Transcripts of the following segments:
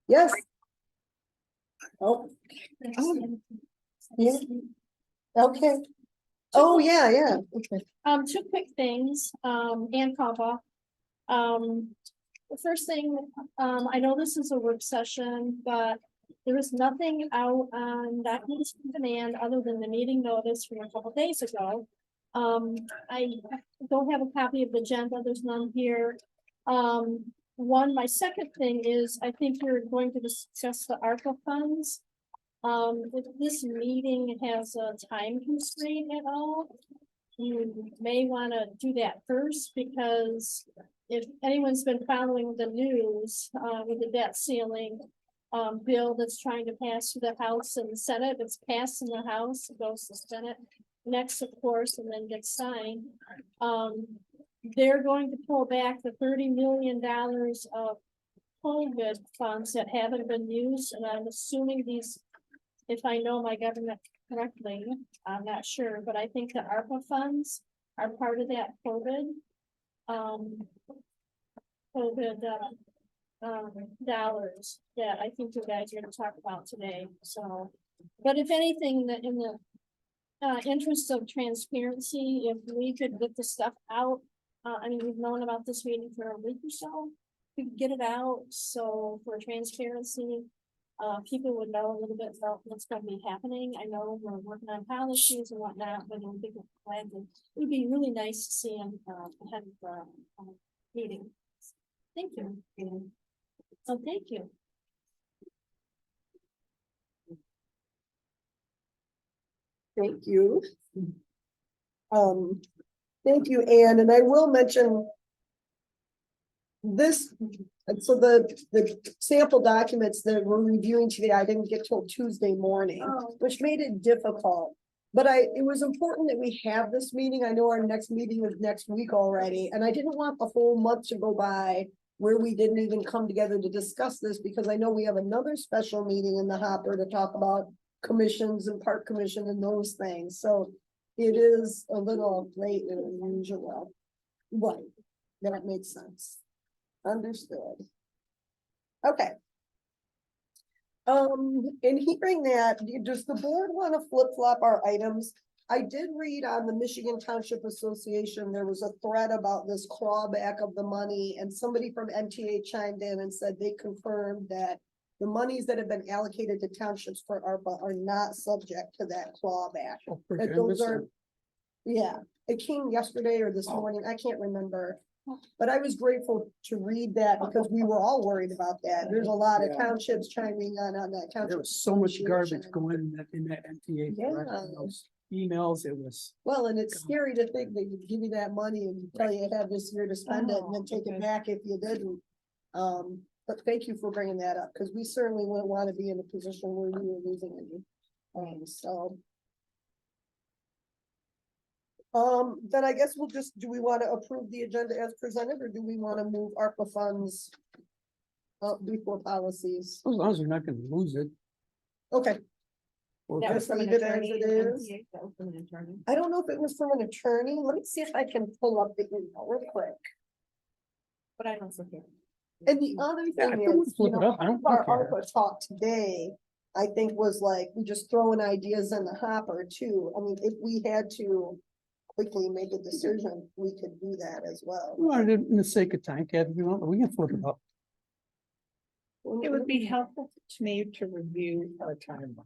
Yes. Oh, yeah, okay. Oh, yeah. Okay. Two quick things, Ann Kava. The first thing, I know this is a work session, but there is nothing out on documents from demand other than the meeting notice from a couple days ago. I don't have a copy of the agenda, there's none here. My second thing is, I think you're going to discuss the ARPA funds. If this meeting has a time constraint at all, you may want to do that first, because if anyone's been following the news, with the debt ceiling bill that's trying to pass through the House and the Senate, it's passed in the House, it goes to the Senate next, of course, and then gets signed. They're going to pull back the $30 million of COVID funds that haven't been used, and I'm assuming these, if I know my government correctly, I'm not sure, but I think the ARPA funds are part of that COVID dollars that I think you guys are gonna talk about today, so. But if anything, that in the interest of transparency, if we could get the stuff out, I mean, we've known about this meeting for a week or so. We could get it out, so for transparency, people would know a little bit about what's going to be happening. I know we're working on policies and whatnot, but I think it would be really nice to see them ahead of the meeting. Thank you. Oh, thank you. Thank you. Thank you, Anne, and I will mention this, so the sample documents that we're reviewing today, I didn't get till Tuesday morning, which made it difficult. But it was important that we have this meeting. I know our next meeting is next week already, and I didn't want the whole month to go by where we didn't even come together to discuss this, because I know we have another special meeting in the hopper to talk about commissions and park commission and those things. So it is a little late than usual. Right, that makes sense. Understood. Okay. In hearing that, does the board want to flip flop our items? I did read on the Michigan Township Association, there was a thread about this clawback of the money, and somebody from MTA chimed in and said they confirmed that the monies that have been allocated to townships for ARPA are not subject to that clawback. That those are, yeah, it came yesterday or this morning, I can't remember. But I was grateful to read that because we were all worried about that. There's a lot of townships chiming on that township. There was so much garbage going in that MTA. Yeah. Those emails, it was. Well, and it's scary to think they would give you that money and tell you have this year to spend it and then take it back if you didn't. But thank you for bringing that up, because we certainly wouldn't want to be in a position where we were losing any. Then I guess we'll just, do we want to approve the agenda as presented, or do we want to move ARPA funds up before policies? As long as we're not gonna lose it. Okay, Or That was just from an leave it as attorney. it is. That was from an attorney. I don't know if it was from an attorney. Let me see if I can pull up the email real quick. But I don't forget. And the other Yeah, I thing can is, flip it up. I don't our care. ARPA talk today, I think was like, we just throwing ideas in the hopper too. I mean, if we had to quickly make a decision, we could do that as well. We wanted it in the sake of time, Kathy, we can flip it up. It would be helpful to me to review our timeline.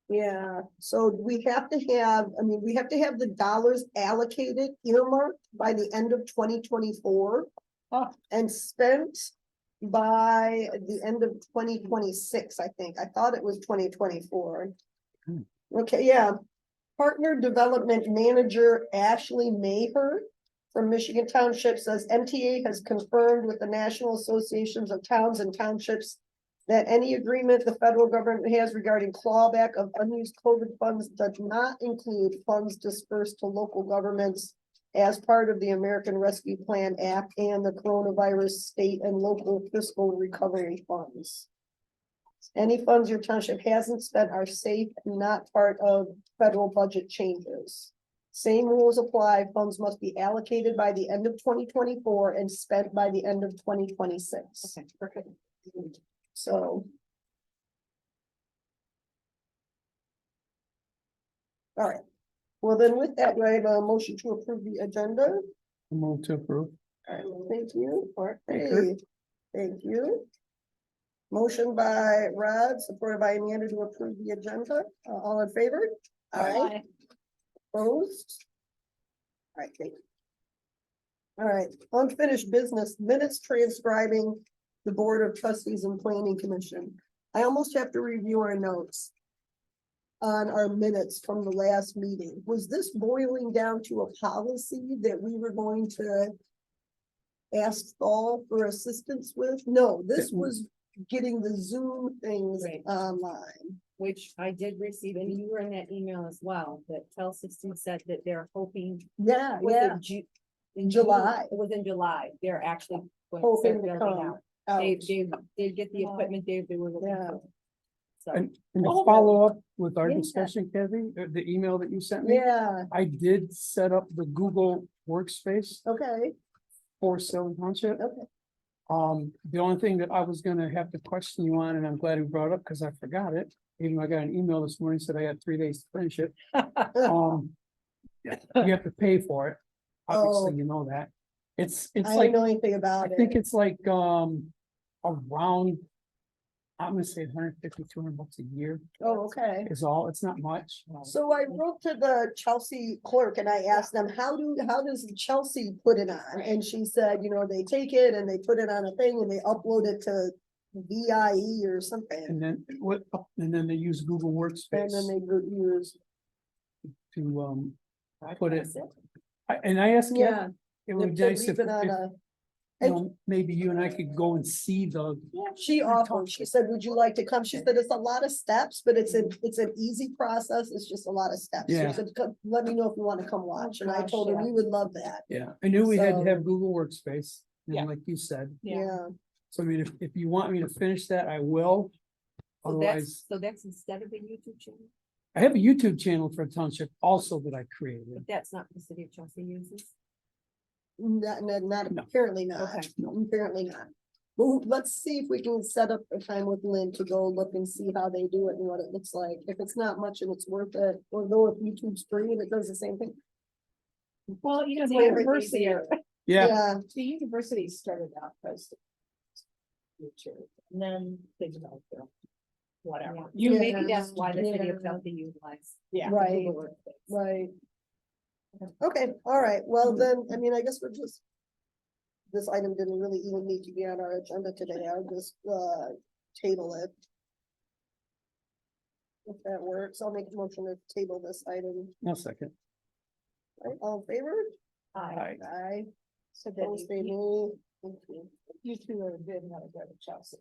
Yeah, so we have to have, I mean, we have to have the dollars allocated, earmarked by the end of 2024. And spent by the end of 2026, I think. I thought it was 2024. Hmm. Okay, yeah. Partner Development Manager Ashley Maher from Michigan Township says MTA has confirmed with the National Associations of Towns and Townships that any agreement the federal government has regarding clawback of unused COVID funds does not include funds dispersed to local governments as part of the American Rescue Plan Act and the coronavirus state and local fiscal recovery funds. Any funds your township hasn't spent are safe and not part of federal budget changes. Same rules apply. Funds must be allocated by the end of 2024 and spent by the end of 2026. Okay, perfect. So. All right. Well, then with that, do I have a motion to approve the agenda? Move to approve. All right, thank you. Baker. Okay, thank you. Motion by Rod, supported by Amanda to approve the agenda. All in favor? Aye. Opposed? All right, thank you. All right, unfinished business, minutes transcribing the Board of Trustees and Planning Commission. I almost have to review our notes on our minutes from the last meeting. Was this boiling down to a policy that we were going to ask Saul for assistance with? No, this was getting the Zoom things Right. online. Which I did receive, and you were in that email as well, that Telsystem said that they're hoping. Yeah, was yeah. it in July. It was in July, they're actually. going to Hoping start to building come out. They, out. they did get the equipment they were looking Yeah. for. So, And to Oh. follow up with our Yeah. discussion, Kathy, the email that you sent me, Yeah, I did set up the Google Workspace okay, for Sylvan Township. okay. The only thing that I was gonna have to question you on, and I'm glad you brought it up because I forgot it. Even though I got an email this morning, said I had 3 days to finish it. You have to pay for it. Oh. Obviously, you know that. It's I don't like, know anything I about it. think it's like, around, I'm gonna say 150, 200 bucks a year Oh, okay. is all. It's not much. So I wrote to the Chelsea clerk and I asked them, how does Chelsea put it on? And she said, they take it and they put it on a thing and they upload it to VIE or something. And then they use Google And Workspace then they go use, to, put it. And I asked, yeah. it they would be put- nice if, leave it on a- maybe you and I could go and see the, She offered, she said, would you like to come? She said, it's a lot of steps, but it's an easy process. It's just a lot of steps. She Yeah. said, Let me know if you want to come watch. And I gosh, told her yeah. we would love that. yeah, I knew we had to So- have Google Workspace. Yeah. And like you said, Yeah. so I mean, if you want me to finish that, I will. Otherwise, so that's instead of a YouTube channel, I have a YouTube channel for Township also that I created. but that's not the city of Chelsea uses. Not, No. apparently not. Okay. Apparently not. Well, let's see if we can set up a time with Lynn to go look and see how they do it and what it looks like. If it's not much and it's worth it, or go if YouTube's free and it does the same thing. Well, the Everything's university, easier. Yeah, the university started out as. YouTube, and then they developed their. Whatever. You, Yeah. maybe that's why the city of Yeah. Chelsea utilize. Yeah. Right. Google Workspace. Right. Okay, all right, well then, I mean, I guess we're just. This item didn't really even need to be on our agenda today, I'll just table it. If that works, I'll make a motion to table this item. no second. Right, all in favor? Aye. Aye. So that Opposed, say you, nay. Thank you. you two are good, now to go to Chelsea.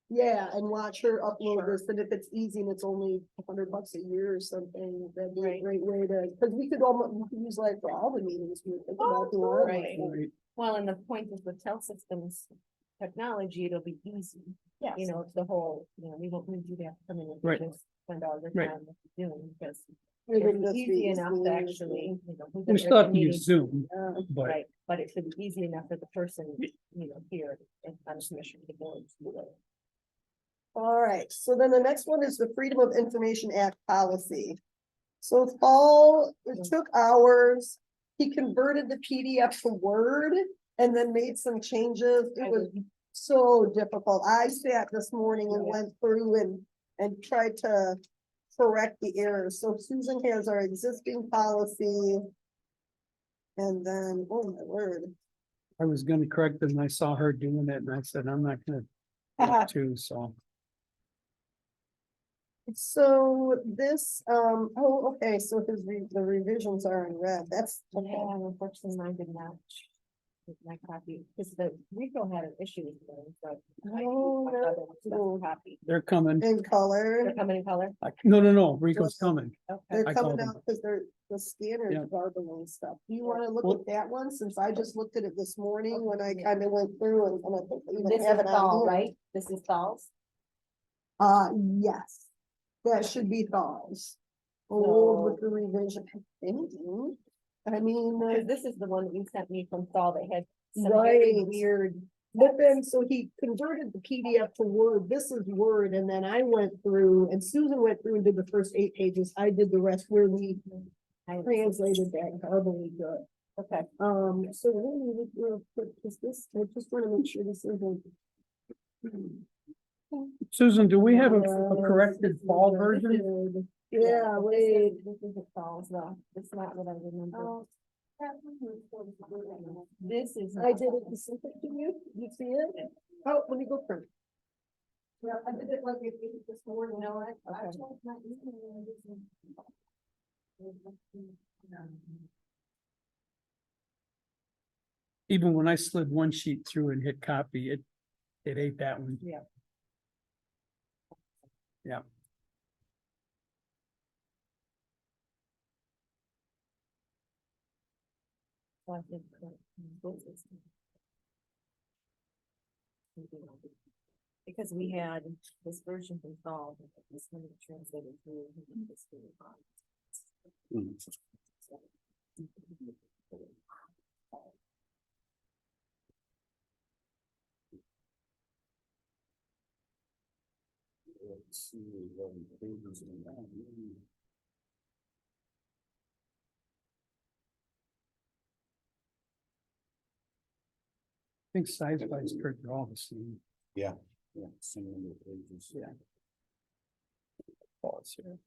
Yeah, and watch her upload Sure. this, and if it's easy and it's only $100 a year or something, that'd be a Right. great way to, because we could almost, we could use like for all the meetings we think about doing. right. Right. Well, and the point is with Telsystem's technology, it'll be easy. Yes. You know, it's the whole, we won't need you to have to come in and Right. just spend all your Right. time doing, because It would it's just be easy enough easy. to actually, who's We ever still have to meeting- use Zoom, but Right, but it should be easy enough for the person, here in on commission to go and do it. All right, so then the next one is the Freedom of Information Act policy. So Paul, it took hours, he converted the PDF to Word and then made some changes. It was so difficult. I sat this morning and went through and tried to correct the errors. So Susan has our existing policy. And then, oh my word. I was gonna correct them and I saw her doing it and I said, I'm not gonna. have to, so. So this, okay, so the revisions are in red. That's, Yeah, okay. and unfortunately mine did not. With my copy, because the Rico had an issue with it, so. Oh, I thought it was no. a copy. They're coming. In color. They're coming in color? No, Rico's coming. Okay. They're I coming called out because the scanner Yeah. is garbling and stuff. Do you wanna look Well- at that one, since I just looked at it this morning when I kinda went through and I think they even This is have it on fall, here. right? This is falls? Yes, that should be thaws. Old with the revision. I mean, Cause this is the one that you sent me from Saul that had some very Right. weird. but then, so he converted the PDF to Word, this is Word, and then I went through, and Susan went through and did the first 8 pages, I did the rest where we translated that garbly good. Okay, So really, real quick, is this, I just wanna make sure this isn't. Susan, do we have a corrected fall version? Yeah, but wait, This isn't Saul's though, it's not what I remember. Oh. This is. I did it, sent it to you, you see it? Oh, let me go print. Yeah, I did it like this morning, you know, I Okay. told my email. Even when I slid one sheet through and hit copy, it ate that one. Yeah. Yeah. So I think that this is- Because we had this version from Saul, but this one translated through. this through. Let's see, 11 pages in that. I think size wise, they're all the same. Yeah, same number of pages. Yeah. Pause here.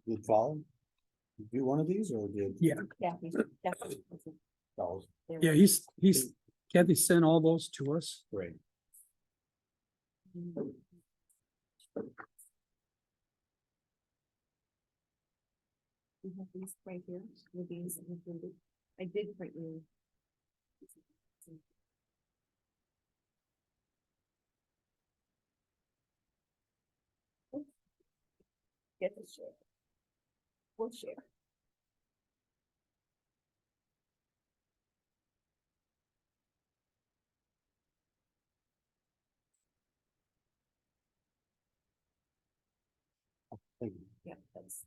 Did Paul do one of these or did? Yeah, Kathy, Kathy. Paul's yeah, he's, Kathy sent all those to us. great. We have these right here, with these included. I did print you. Get the share. We'll share. Thank you. Yeah, that's.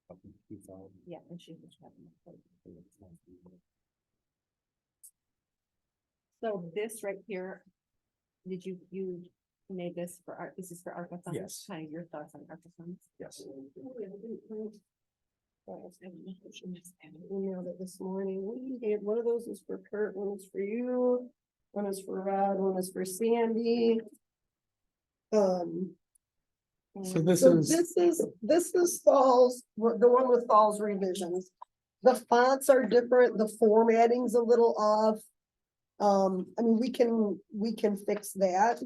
Up in 2000. Yeah, and she was having. So this right here, did you made this for art, this is for ARPA funds? Yes. Kind of your thoughts on ARPA funds? Yes. Emailed it this morning. We gave, one of those is for Kurt, one is for you, one is for Rod, one is for Sandy. So this So is, this is Fall's, the one with Fall's revisions. The fonts are different, the formatting's a little off. I mean, we can fix that.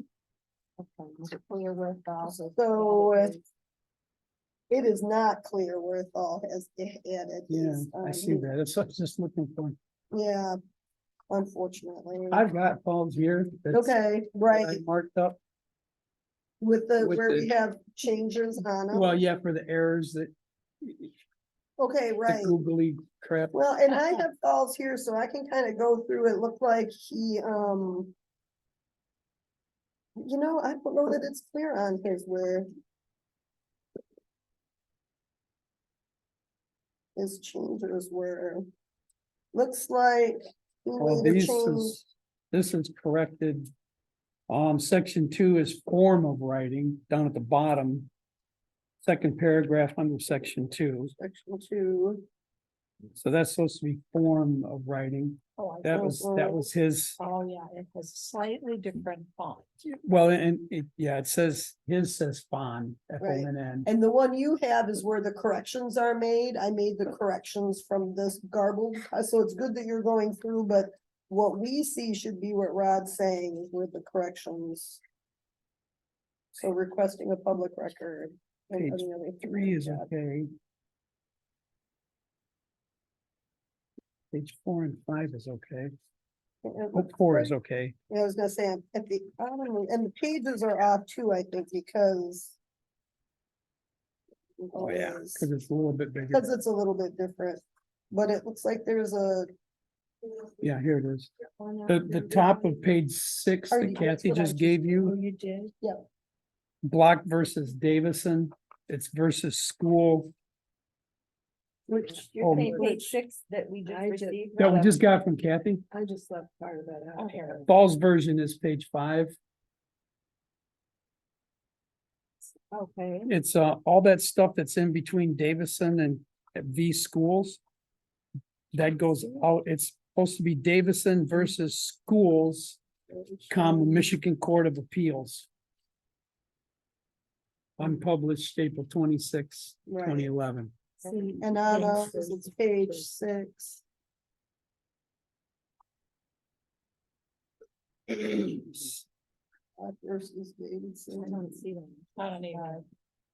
Okay, was it clear with, So it is not clear where Fall has added. yeah, his, I see that. That's what I was just looking for. Yeah, unfortunately. I've got Paul's here. that's- Okay, that right, I marked up. with the, with where the- we have changes on Well, it. yeah, for the errors that, Okay, the right. googly crap. Well, and I have Falls here, so I can kind of go through it. Looked like he, you know, I don't know that it's clear on his where. His changes were. Looks like. he Well, made a these change. is, this is corrected. Section 2 is form of writing down at the bottom. Second paragraph under section 2. Section 2. So that's supposed to be form of writing. Oh, I That was his, Oh, yeah, it has slightly different font. well, and it, yeah, it says, his says Fon, Right. FONN. And the one you have is where the corrections are made. I made the corrections from this garbled, so it's good that you're going through, but what we see should be what Rod's saying with the corrections. So requesting a public record. and Page other everything 3 is like that. okay. Page 4 and 5 is okay. And Oh, 4 is okay. I was gonna say, at the, and the pages are off too, I think, because. Cause it's a little bit bigger. Because it's a little bit different, but it looks like there's a, Yeah, here it is. The top of page 6 Already, that that's Kathy what I just just- gave Oh, you, you did? Block versus Davison, it's versus school. which, You're saying Oh, page 6 that we just I just- received? That we just got from Kathy. I just left part of that Oh, out. here. Falls version is page 5. Okay, It's all that stuff that's in between Davison and V schools. That goes out, it's supposed to be Davison versus schools, Michigan Court of Appeals. Unpublished April 26, Right. 2011. See, and on thanks, ours, so- it's page 6. Versus Davidson. I don't see them. I don't even.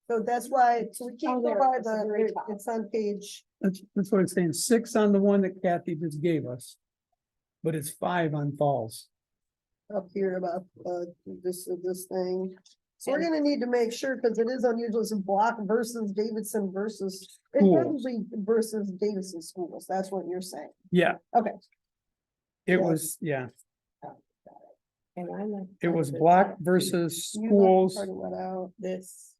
So that's why, so we can't Oh, go there, by it's at the very the, top. it's on page, That's what I'm saying, 6 on the one that Kathy just gave us. But it's 5 on Falls. up here about, this thing. So we're gonna need to make sure, because it is unusual, it's Block versus Davidson versus, it's Schools. probably versus Davidson schools, that's what you're saying. Yeah. Okay. It Yeah. was, yeah, And I left. it part was of Block out, too. versus You left schools. Part of what out. This.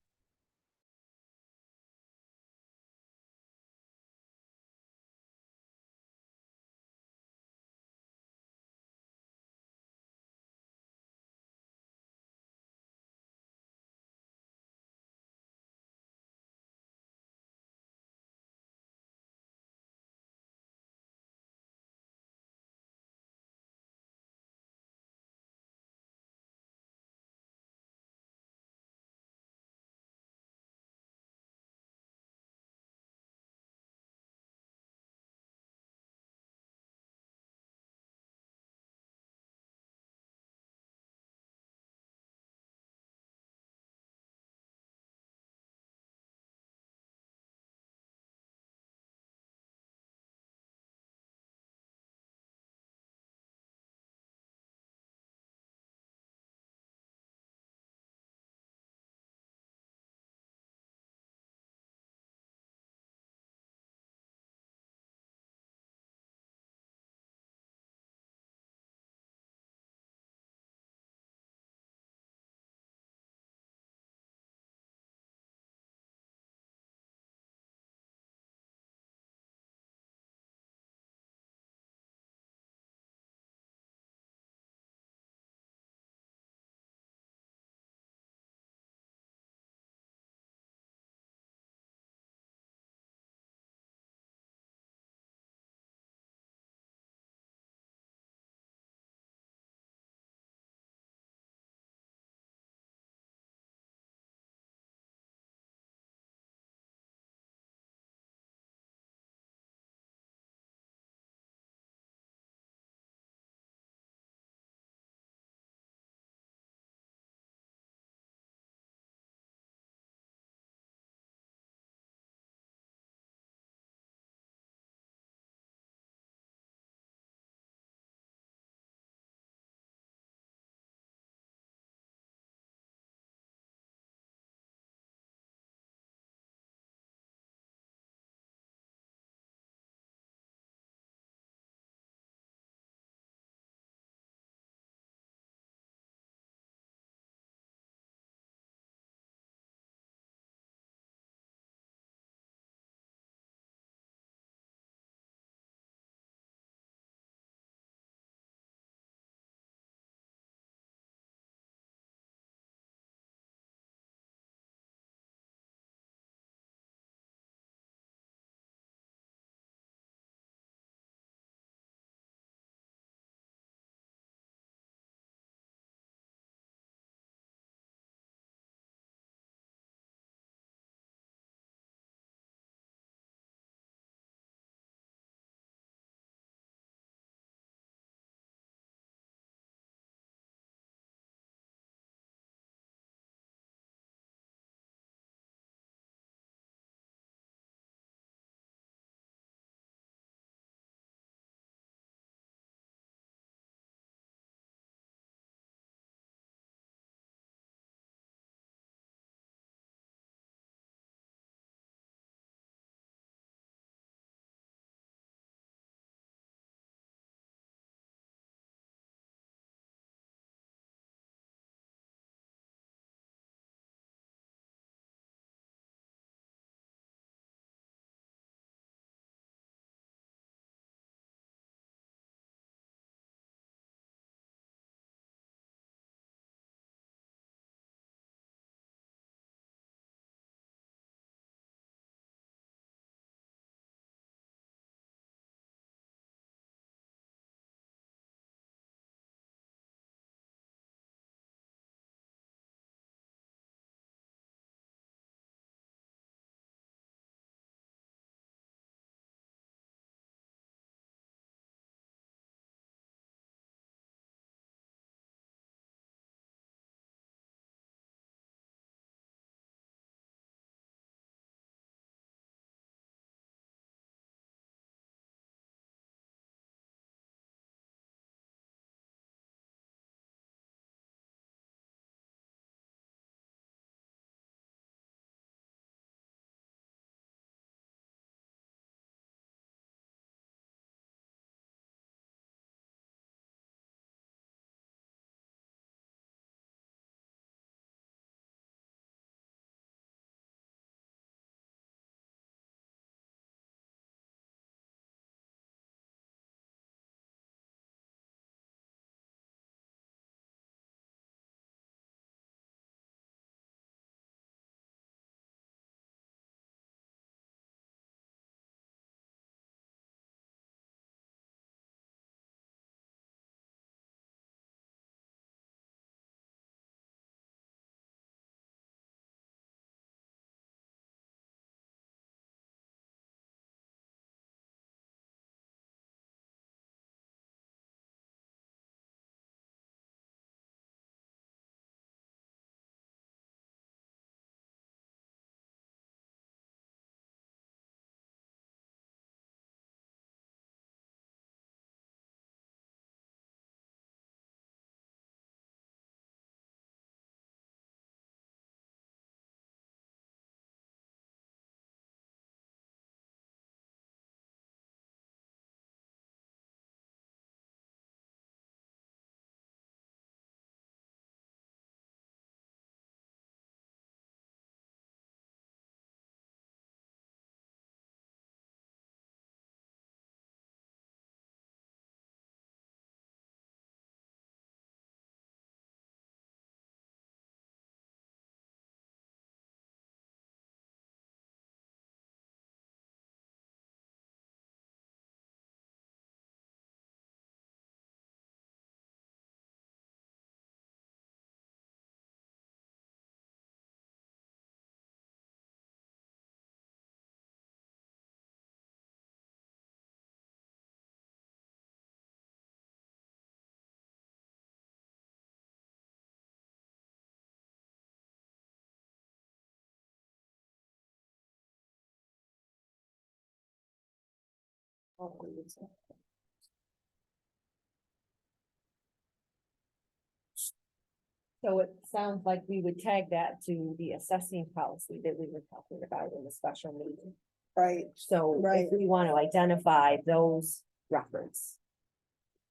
So it sounds like we would tag that to the assessing policy that we were talking about in the special meeting. Right, So Right. if we want to identify those reference.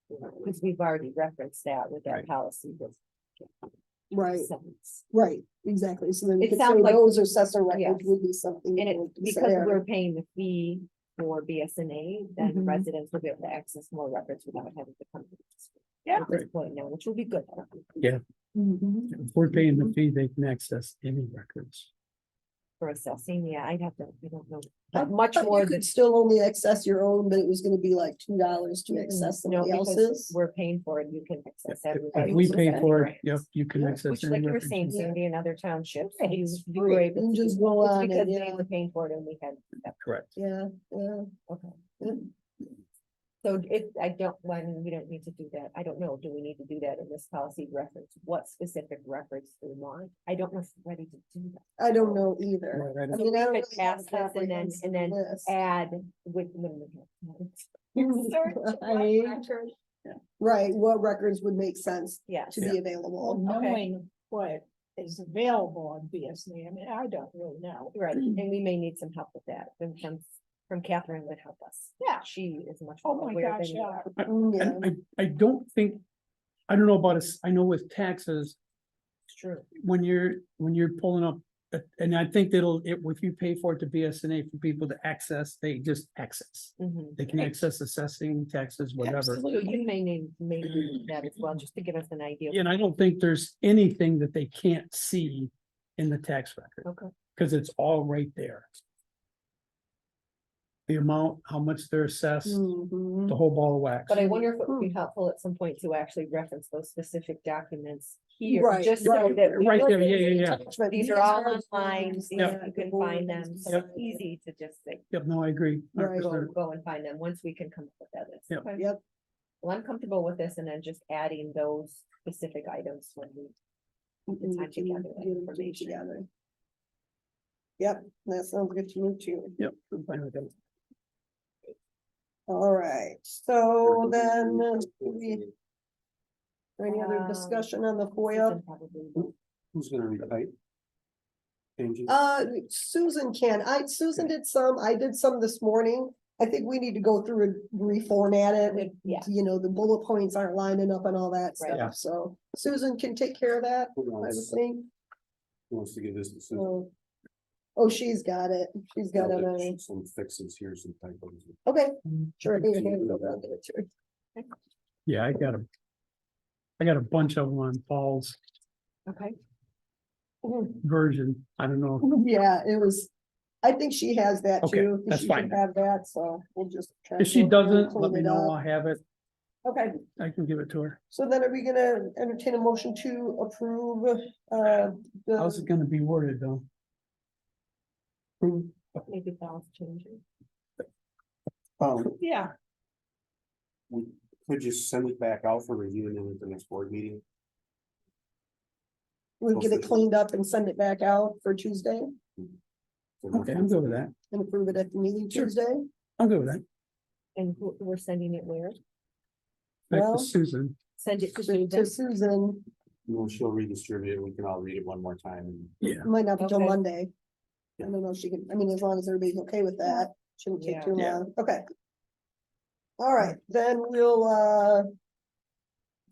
Because we've already referenced that with that Right. policy. with right, sentence. right, exactly. So then we It could say sounds like- those assessor records Yes. would be something. And to it, because consider. we're paying the fee for BSNA, then Mhm. residents will be able to access more records without having to come to the district. Yeah. At this point now, which will be good. Mhm. If we're paying the fee, they can access any records. For assessing, yeah, I don't know. I But much thought more you than. could still only access your own, but it was gonna be like $2 to access No, somebody because else's. we're paying for it, you can access If everybody. we pay for it, yep, you can Yeah, access. Which, any like you were records saying, you- Sandy, in other townships, you were Right, able you to just do- go it's on it, because they yeah. were paying for it and we had. Correct. Yeah, yeah. Okay. Yeah. So if I don't, when we don't need to do that, I don't know, do we need to do that in this policy reference? What specific records do we want? I don't know if we're ready to do that. I don't know either. Right, I I don't- mean, I we don't could really have a pass this and then- comprehensive and then list. Add with. when we have- Right, what records would make sense Yes, to be available? Knowing what is available on BSNA, I mean, I don't really know. right, and we may need some help with that, from Catherine would help us. Yeah. She is much Oh more my aware gosh, than you yeah. are. Yeah. And I don't think, I don't know about us, I know with taxes, It's true. when you're pulling up, and I think if you pay for it to BSNA for people to access, they just access. Mhm. They can access assessing, taxes, whatever. So you may need that as well, just to give us an idea. And I don't think there's anything that they can't see in the tax record, Okay. because it's all right there. The amount, how much they're assessed, Mhm. the whole ball of wax. But I wonder if it would be helpful at some point to actually reference those specific documents here, Right, just so right, that. we right know there, that yeah. Attachment. These are all the online, ones these that you the can board find them, has so it's decided. easy to just say, Yep, no, I agree. Right. 100%. go and find them, once we can come up with that list. Yep. Okay. Yep. Well, I'm comfortable with this, and then just adding those specific items when we. Mhm, time you together, can that do it information. together. Yep, that sounds good to me too. Yep, I'm fine with that. All right, so then, any other Um, discussion on the FOIA? Susan probably- Who's gonna retype? Changes? Susan Susan did some, I did some this morning. I think we need to go through and reformat it. Yeah. You know, the bullet points aren't lining up and all that Right. Yeah. stuff, so Susan can take care of that, Who I would wants, think. who wants to give this to Susan? Oh, she's got it, she's got it, Some fixes here, some typos. okay, sure, here, I'll give it to her. Yeah, I got a bunch of them on Paul's Okay, version. I don't know. Yeah, it was, I think she has that Okay, too. that's She fine. should have that, so we'll just. try If to she go through and doesn't, clean let me it know. up. I'll have it. Okay, I can give it to her. so then are we gonna entertain a motion to approve, How's it gonna be worded though? Approve. maybe balance changing. Yeah, Could you send it back out for review and then at the next board meeting? we'll get it cleaned up and send it back out for Tuesday Okay, I'm good with that. and approve it at the meeting Sure. Tuesday? I'm good with that. And we're sending it where? Back Well- to Susan. Send it to To Susan. Susan, Well, she'll redistribute it. We can all read it one more time and. Yeah. might not be till Okay. Monday. I don't know if she can, I mean, as long as everybody's okay with that, shouldn't take Yeah. too Yeah. long, okay. All right, then we'll,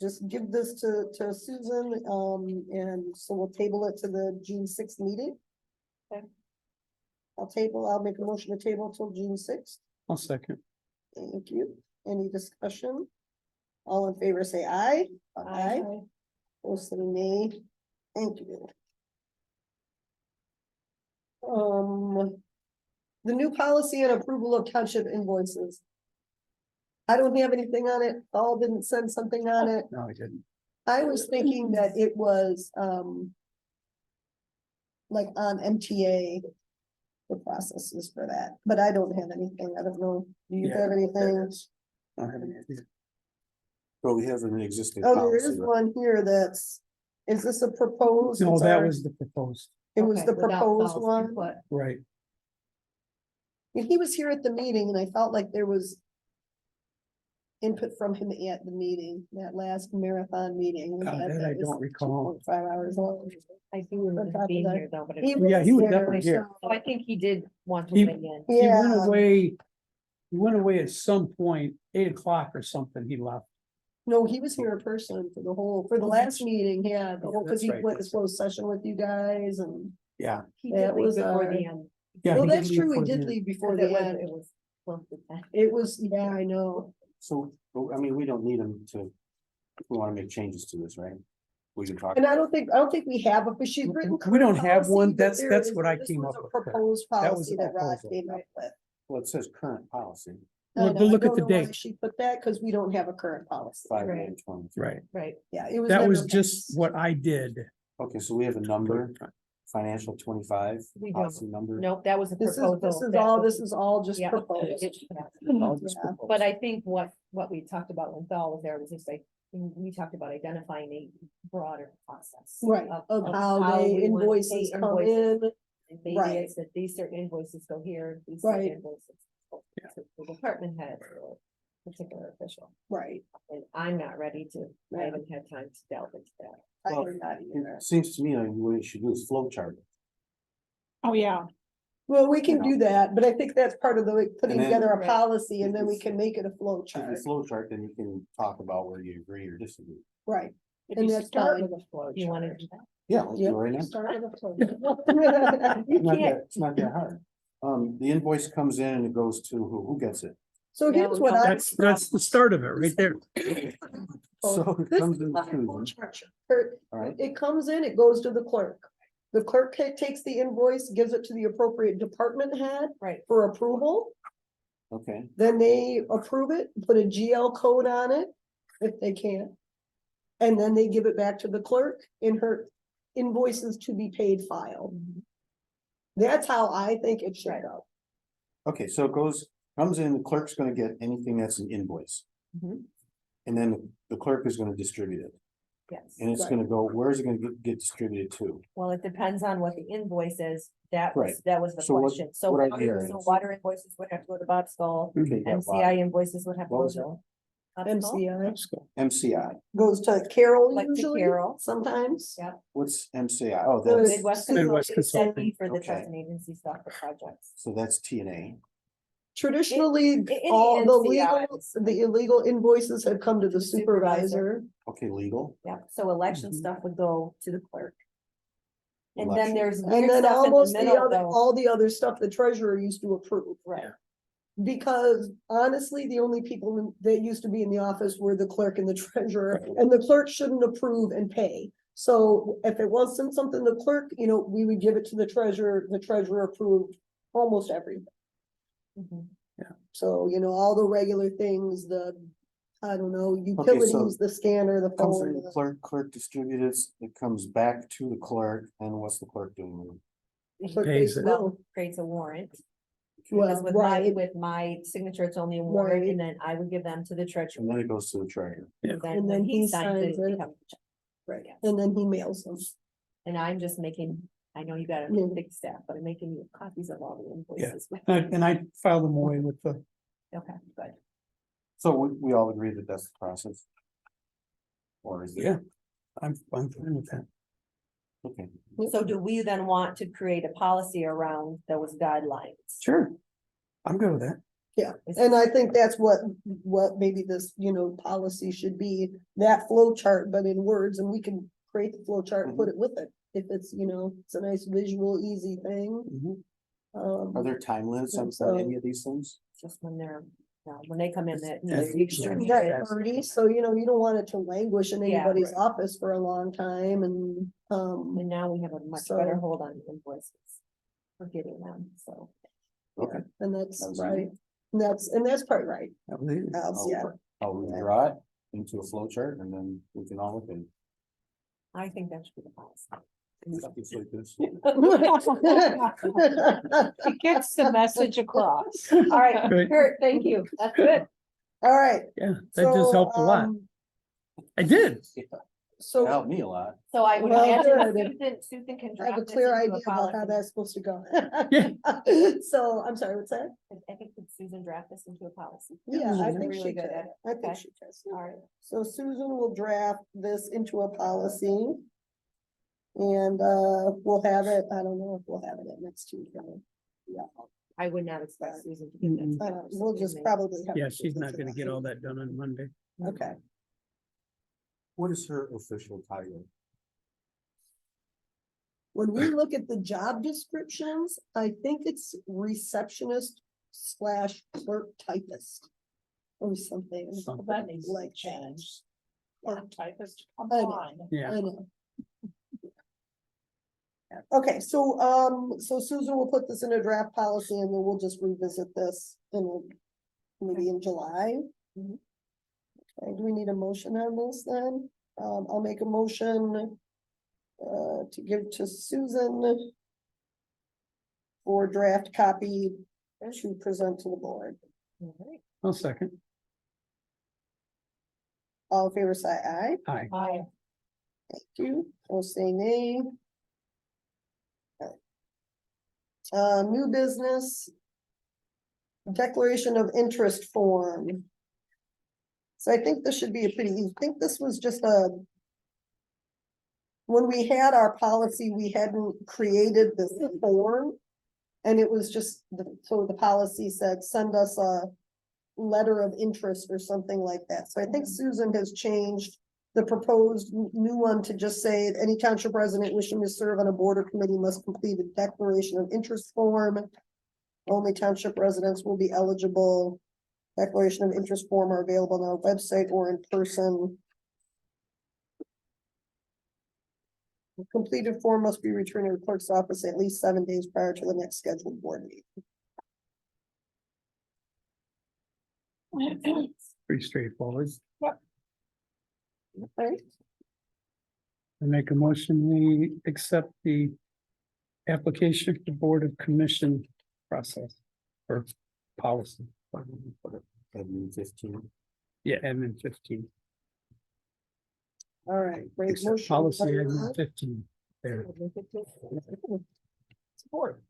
just give this to Susan, and so we'll table it to the June 6th meeting. Okay. I'll make a motion to table till June 6th. I'll second. Thank you. Any discussion? All in favor, say aye. Aye. Opposed, say nay. Thank you. The new policy and approval of township invoices. I don't have anything on it. Paul didn't send something on it. No, I didn't. I was thinking that it was, like on MTA. The processes for that, but I don't have anything. I don't know. Do you Yeah, have anything? there is. I don't have any idea. Well, we have an existing. Oh, there policy, is right? one here that's, is this a proposed? No, It's that our- was the proposed, It was Okay, the without proposed Paul's one. input. right? And he was here at the meeting and I felt like there was input from him at the meeting, that last marathon meeting. we God, had that I was don't recall. 2.5 hours long. I do remember top of being that. here though, but He Yeah, he was there, definitely here. so- so I think he did want to He- weigh in. He went Yeah, away. He went away at some point, 8 o'clock or something, he left. no, he was here in person for the last meeting, yeah, the Yeah, whole, cause that's he right, went to that's closed session with you guys and. Yeah. He That did leave was, before uh, the end. Yeah, Well, he did that's leave true, he before the did end. leave before Because the it end. was close to 10. It was, yeah, I know. So, I mean, we don't need them to, if we wanna make changes to this, right? We can talk. And I don't think we have a, but she's written. We don't current have policy, one. but That's- there that's is- what I this came was up a with. Proposed That was policy the that Rod proposal. came up with. Well, it says current policy, I Well, know, but I look at don't the know why date. She put that, cause we don't have a current policy. 5/8/23. Right. Right, Yeah, it was. That never was passed. just what I did. Okay, so we have a number, financial 25, we don't, policy number. nope, that was a This is, proposal. this is that all, was- this is all just Yeah. proposed. All just Yeah. proposed. But I think what we talked about when Thal was there was just like, we talked about identifying a broader process. Right, of how they we wanna invoices pay come invoices. in, And maybe Right. it's that these certain invoices go here, these Right. certain invoices go to the department head or particular official. right. And I'm not ready to, I Yeah. haven't had time to delve into that. I Well, heard that either. It seems to me like what we should do is flow chart. Oh, yeah. Well, we can know. do that, but I think that's part of the, like, putting And then- together a Right. policy and then we If can make it a flow If you chart, flow chart, then you can talk about where you agree or disagree. right? If And you that's start fine. with a flow You wanna chart. do that? Yeah, let's do it right now. Start with a flow. You It's not can't, that, it's not that hard. The invoice comes in and it goes to who gets it? So here's what no, I. That's the start of it, right there. So it This comes is in my flow Susan, chart. all right? It comes in, it goes to the clerk. The clerk takes the invoice, gives it to the appropriate department head right, for approval. Okay, Then they approve it, put a GL code on it, if they can. And then they give it back to the clerk in her invoices to be paid file. That's how I think it should Right. go. okay, so it comes in, the clerk's gonna get anything that's an invoice. Mhm. And then the clerk is gonna distribute it, yes. and it's Right. gonna go, where's it gonna get distributed to? Well, it depends on what the invoice is. That Right. was, that was the So what- question. So what are the water, so areas? water invoices would have to go to Bob Skull. Okay, you got MCI water. invoices would have to What go was to. that? Bob Skull? MCI MCI, goes to Carol Like to usually, Carol. sometimes. Yeah. what's MCI? Oh, The that's, Midwest. Midwest Consulting Consulting. For the Okay. trust and agency stuff for projects. so that's TNA. Traditionally, any all the NCI. legal, the illegal invoices have come to the The supervisor. supervisor. Okay, legal, Yeah, so election Mhm. stuff would go to the clerk. And then Election. there's And weird then stuff in the almost the middle other, though. all the other stuff the treasurer used to approve. Right, Because honestly, the only people that used to be in the office were the clerk and the treasurer, and the clerk shouldn't approve and pay. So if it wasn't something the clerk, we would give it to the treasurer approved almost everything. Mhm. So, all the regular things, I don't know, utilities, the scanner, the comes phone. in, the clerk distributes, it comes back to the clerk, and what's the clerk doing? clerk Pays pays the it. bill. Creates a warrant. Well, Because right, with my signature, it's only a warrant, Right. and then I would give them to the And treasurer. then it goes to the treasurer. Yeah. And then And when then he he signs it, signs it it. becomes a check. right, Yes. and then he mails them. And I'm just making, I know you got a Yeah. big staff, but I'm making you copies of all the Yeah. invoices. And I filed them away with the, Okay, good. So we all agree that that's the process? Or is it? yeah, I'm fine with that. Okay, So do we then want to create a policy around those guidelines? Sure. I'm good with that. Is- And I think that's what maybe this, policy should be, that flow chart, but in words, and we can create the flow chart and put it with it. If it's, it's a nice visual, easy thing. Mhm. are there time limits on So- any of these things? Just when they're, when they come in, that. That's- You got 30, so you don't want it to languish in Yeah, anybody's right. office for a long time and, And now we have a much So- better hold on invoices. We're getting them, so. Okay. and that's Sounds right. And that's part right. That was it. Yeah. I'll withdraw it into a flow chart and then we can all look at it. I think that should be the policy. It's like this. It gets the message across. All right, Great. Kurt, thank you. That's good. All right. Yeah, that just so, helped a lot. I did. It So helped me a lot. So I would Well, imagine good. Susan can I have draft a this clear into idea about how policy. that's supposed to go. Yeah. So, I'm sorry, what's that? I think that Susan draft this into a policy? Yeah, I She's think really she good could. at it. I think Okay. she could. All right. So Susan will draft this into a policy. And we'll have it, I don't know if we'll have it at next Tuesday. Yeah, I would not expect Susan to get that. Mm-mm. to us we'll in just May. probably have. Yeah, to she's do not this gonna in get all October. that done on Monday. Okay, What is her official title? when we look at the job descriptions, I think it's receptionist / clerk typist. Or something. Something. That needs to Like change. that. Or typist, come I know. on. Yeah, I know. Okay, so Susan will put this in a draft policy and then we'll just revisit this maybe in July. Mhm. Okay, do we need a motion on this then? I'll make a motion to give to Susan for draft copy to present to the board. All right. I'll second. All in favor, say aye. Aye. I, Thank you. I'll say nay. Okay. New business. Declaration of interest form. So I think this should be a pretty easy, I think this was just a. When we had our policy, we hadn't created this form. And it was just, so the policy said, send us a letter of interest or something like that. So I think Susan has changed the proposed new one to just say, any township resident wishing to serve on a board or committee must complete a declaration of interest form. Only township residents will be eligible. Declaration of interest form are available on our website or in person. The completed form must be returned to the clerk's office at least 7 days prior to the next scheduled board meeting. Pretty straightforward. Okay, I make a motion, we accept the application for Board of Commission process or policy. Admin 15. Yeah, admin 15. all right, great Except motion. policy admin 15. There. Support.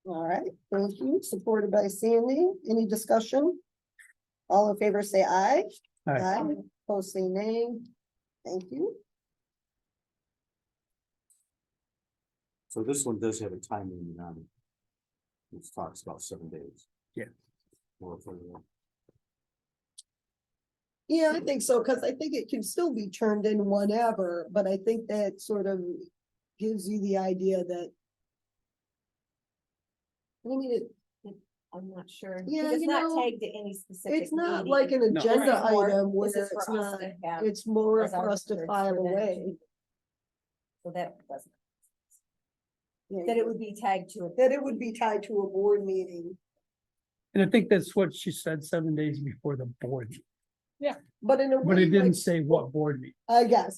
All right, thank you. Supported by Sandy. Any discussion? All in favor, say aye. Aye. Opposed, say nay. Thank you. So this one does have a time limit on it. It talks about 7 days. Yeah. Or for Yeah, I think so, because I think it can still be turned in whenever, but I think that sort of gives you the idea that. I mean, I'm not sure. Yeah, Because it's you not know, tagged to any specific. it's not meeting. like an No. agenda It's more- item where this is it's for us not, to have it's more as for our us to records file for them away. to- So that doesn't, Yeah, that it would be tagged to a. that it would be tied to a board meeting, And I think that's what she said, 7 days before the board, but in a but way, it like, didn't say what board meeting. I guess.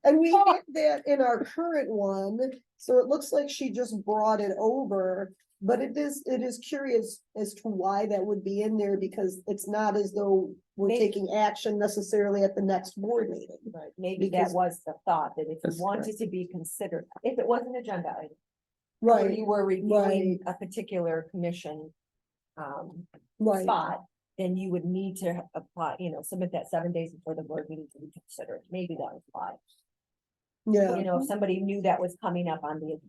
And we had that in our current one, so it looks like she just brought it over. But it is curious as to why that would be in there, because it's not as though we're Maybe- taking action necessarily at the next board meeting. Right, maybe Because- that was the thought, that if you That's wanted to be considered, if it was an agenda item. Or Right, you were reviewing a particular commission. right. Spot, then you would need to apply, submit that 7 days before the board meeting to be considered, maybe that was why. Yeah, If somebody knew that was coming up on the.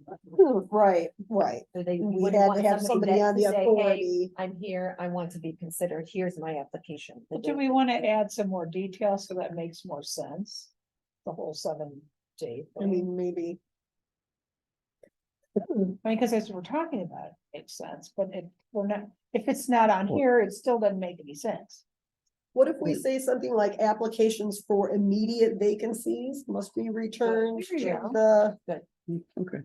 right, right. So they. you We wouldn't had want to have somebody that on to the say, "Hey, authority. I'm here, I want to be considered, here's my application. The do date." we want to add some more detail so that makes more sense? The whole 7 day. I mean, maybe. Because as we're talking about, it makes sense, but if it's not on here, it still doesn't make any sense. What if we say something like applications for immediate vacancies must be returned There you to go. the, Okay.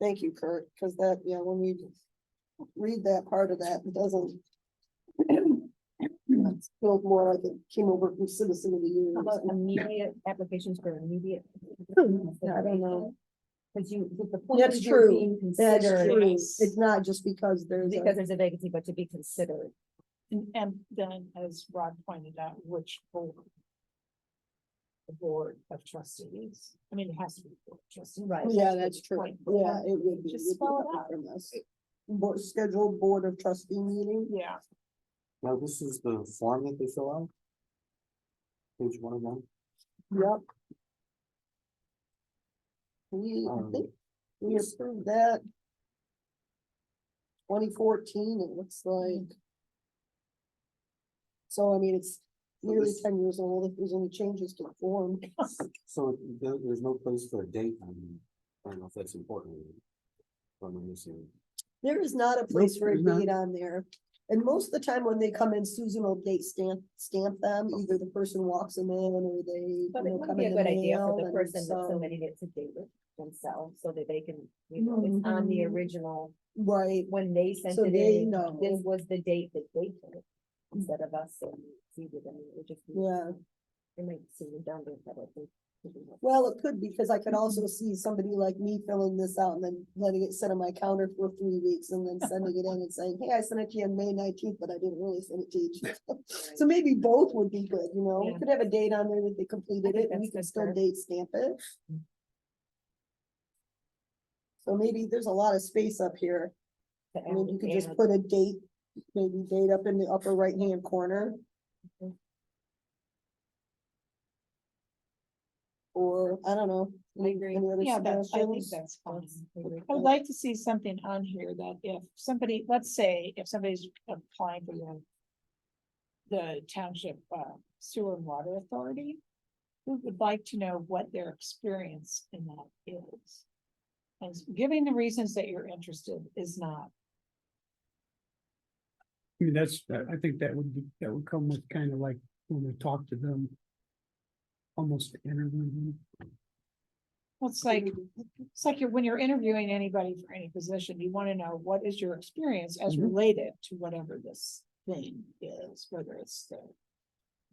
thank you, Kurt, because that, yeah, when we read that part of that, it doesn't. It feels more like it came over from Citizen of the Year. How about immediate applications for immediate? I don't know. Because the point That's is you're true. being That's considered. true. It's not just because there's Because a, there's a vacancy, but to be considered. And then, as Rod pointed out, which board? The board of trustees, I mean, it has to be. Board of trustees. Right. Yeah, that's true. Point. Yeah, it would be. Just it'd be spell it different out. from this. Scheduled board of trustee meeting. Yeah, Now, this is the form that they fill out? Page 1 Yep. I think we approved that. 2014, it looks like. So I mean, it's nearly this- 10 years old if there's any changes to the form. So there's no place for a date on, I don't know if that's important. Or I'm missing. There is not a place for a there's not. date on there. And most of the time when they come in, Susan will date stamp them, either the person walks them in or they. But you it know, would come be a in the good idea for mail, the and person that so- somebody gets to date with themselves, so that they can, you know, it's on the Mhm. original, Right, when they sent So it they in, know. this was the date that they put it. Instead of us saying, see, with them, it would just. be- yeah. It might seem redundant, but I think. Well, it could, because I could also see somebody like me filling this out and then letting it sit on my counter for 3 weeks and then sending it in and saying, hey, I sent it to you on May 19th, but I didn't really send it to you. So maybe both would be good, you know, we Yeah. could have a date on there that they completed think it and we that's could good still for- date stamp it. So maybe there's a lot of space up here. to I mean, you add- could just add. put a date, maybe date up in the upper right-hand corner. Mhm. Or, I don't know. I agree. Any other yeah, I think suggestions? that's fine. I agree. I would like to see something on here that if somebody, let's say, if somebody's applying for the township sewer and water authority, we would like to know what their experience in that is. And giving the reasons that you're interested is not, I mean, I think that would come with kind of like when we talk to them. Almost interview them. well, it's like when you're interviewing anybody for any position, you want to know what is your experience as Mhm. related to whatever this thing is, whether it's the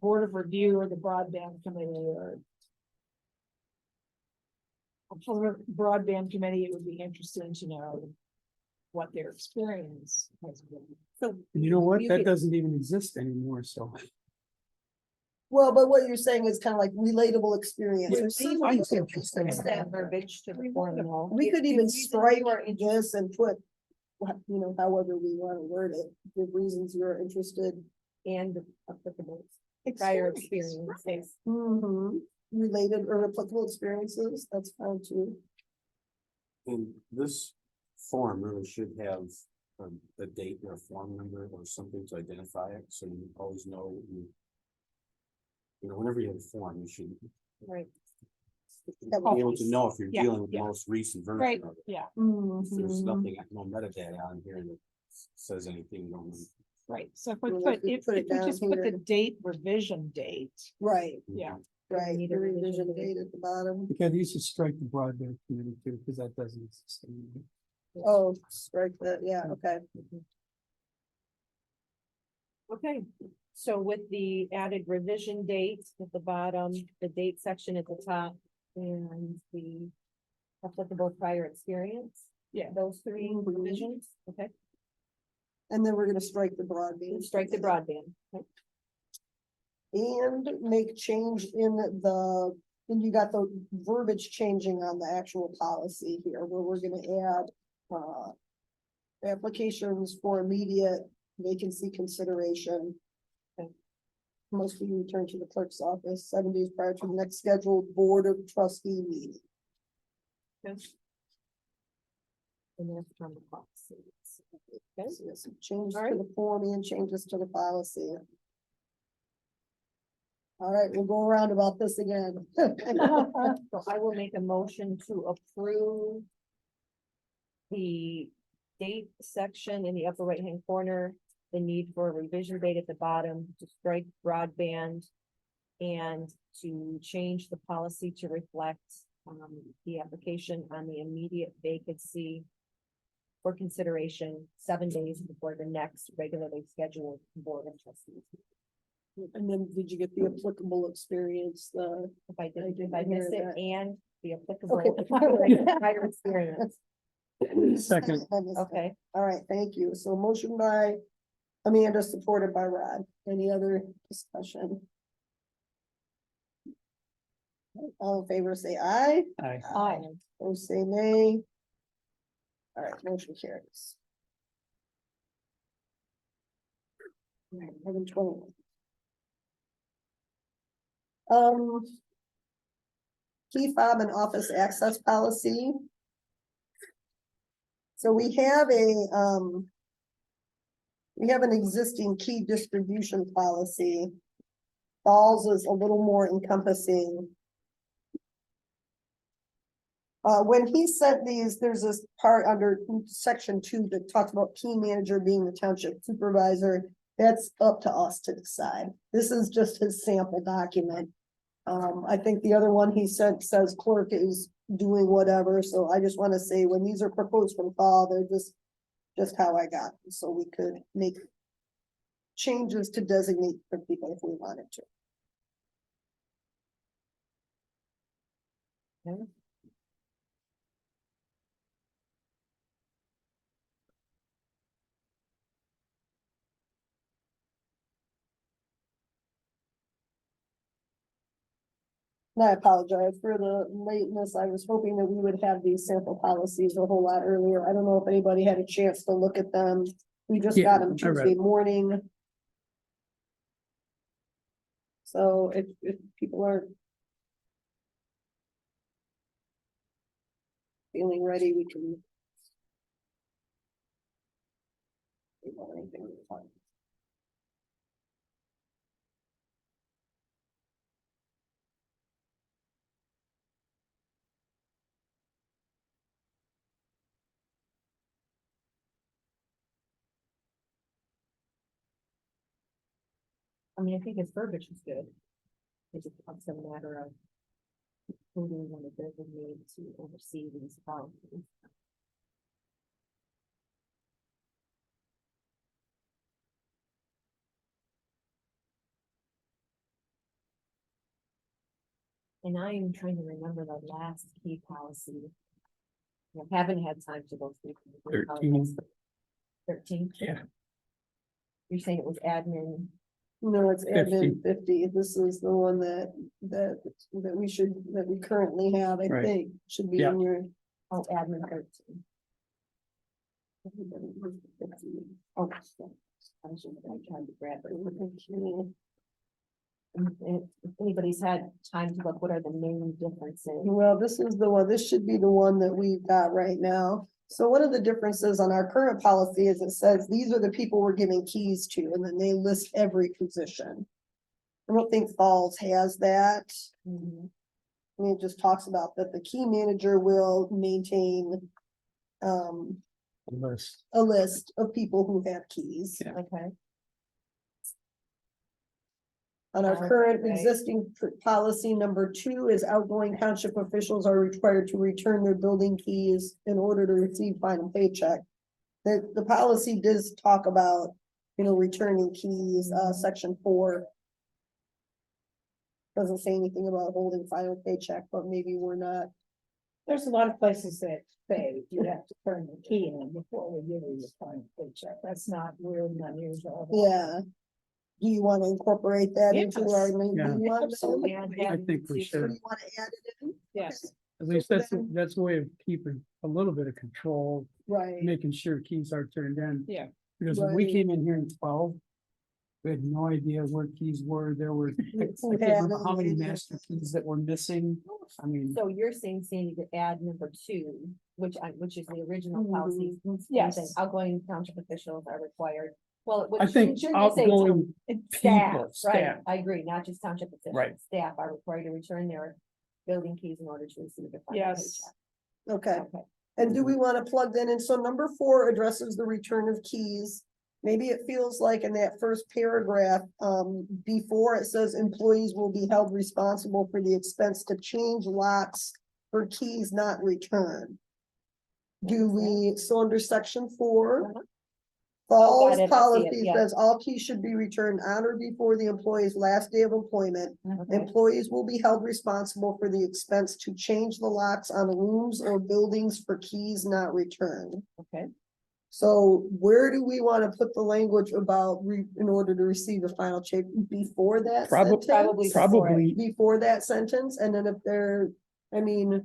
Board of Review or the Broadband Committee or for the Broadband Committee, it would be interesting to know what their experience has been. So. And you know what? you That could- doesn't even exist anymore, so. Well, but what you're saying is kind of like relatable experience. Yeah, or something. I see what you're saying. Add that verbiage to the form, though. We could Give even reasons strike you are interested. this and put, you know, however we want to word it, give reasons you're interested. And applicable prior experiences. Mhm. Related or applicable experiences, that's fine too. And this form really should have a date or a form number or something to identify it, so you always know. You know, whenever you have a form, you should Right. be able to know if you're Yeah, dealing with the yeah. most recent Right, version of it. yeah, There's Mhm. nothing, no metadata on here that says anything. right. So if we Well, put, if we if put we it down just put the here. date, revision date, Right, yeah. right, need the a revision revision date. date at the bottom. Okay, you should strike the broadband committee too, because that doesn't exist anymore. Oh, strike that, yeah, okay. Okay, so with the added revision date at the bottom, the date section at the top, and the applicable prior experience. Yeah. Those three Mhm. revisions, okay, And then we're gonna strike the broadband. strike the broadband. Okay. And make change in and you got the verbiage changing on the actual policy here, where we're gonna add, applications for immediate vacancy consideration. Okay. Must be returned to the clerk's office 7 days prior to the next scheduled board of trustee meeting. And that's from the policy. Okay. So yes, changes All to right. the form and changes to the policy. All right, we'll go around about this again. So I will make a motion to approve the date section in the upper right-hand corner, the need for a revision date at the bottom, to strike broadband, and to change the policy to reflect the application on the immediate vacancy for consideration 7 days before the next regularly scheduled board of trustees. And then did you get the applicable experience, If I didn't if I missed hear it, that. and the applicable Okay. prior experience. Second, I missed it. Okay, All right, thank you. So motion by Amanda, supported by Rod. Any other discussion? All in favor, say aye. Aye. Aye. Opposed, say nay. All right, motion carries. All right, item 21. Key fob and office access policy. So we have an existing key distribution policy. Falls is a little more encompassing. When he sent these, there's this part under section 2 that talks about key manager being the township supervisor. That's up to us to decide. This is just his sample document. I think the other one he sent says clerk is doing whatever, so I just want to say when these are proposed from fall, they're just how I got them, so we could make changes to designate for people if we wanted to. Okay. And I apologize for the lateness. I was hoping that we would have these sample policies a whole lot earlier. I don't know if anybody had a chance to look at them. We just Yeah, got them I read Tuesday morning. So if people are feeling ready, we can. I mean, I think his verbiage is good. It just becomes a matter of who do we want to designate to oversee these policies. And I am trying to remember the last key policy. I haven't had time to go through. 13. 13? Yeah. You're saying it was admin, No, it's 50. admin 50. This is the one that we currently have, I Right. think, should be Yeah. in your. oh, admin 13. Oh, I should have tried to grab it. If anybody's had time to look, what are the main differences? Well, this is the one, this should be the one that we've got right now. So one of the differences on our current policy is it says these are the people we're giving keys to, and then they list every position. I don't think Falls has that. Mhm. I mean, it just talks about that the key manager will maintain List. a list of people who have keys. Yeah. Okay, On our Oh, current right. existing policy, number 2 is outgoing township officials are required to return their building keys in order to receive final paycheck. The policy does talk about, returning keys, section 4. Doesn't say anything about holding final paycheck, but maybe we're not. There's a lot of places that say you have to turn the key in before we give you your final paycheck. That's not weird and unusual. Yeah. Do you want to incorporate that into our Yes. main Yeah. one? Absolutely. I think we Or should. do you want to add it in? Yes. At least that's a way of keeping a little bit of control, Right, making sure keys are turned in. Yeah. Because when we Right. came in here in 12, we had no idea where keys were. There were, I can't Who had remember how them, many yeah. master keys that were missing. I mean, so you're saying, Sandy, to add number 2, which is the original policy. Yes. Outgoing township officials are required. Well, I what think shouldn't you say outgoing staff, people, right? staff. I agree, not just township officials. Right. Staff are required to return their building keys in order to receive the final Yes. paycheck. okay. Okay. And do we want to plug that in? So number 4 addresses the return of keys. Maybe it feels like in that first paragraph, before it says employees will be held responsible for the expense to change locks for keys not returned. Do we, so under section 4, Uh-huh. Falls got it, I see it, policy yeah. says all keys should be returned on or before the employee's last day of employment. Okay. Employees will be held responsible for the expense to change the locks on rooms or buildings for keys not returned. Okay. So where do we want to put the language about in order to receive a final check before that? Probably- sentence? Probably, Before that sentence, and then if they're, I mean,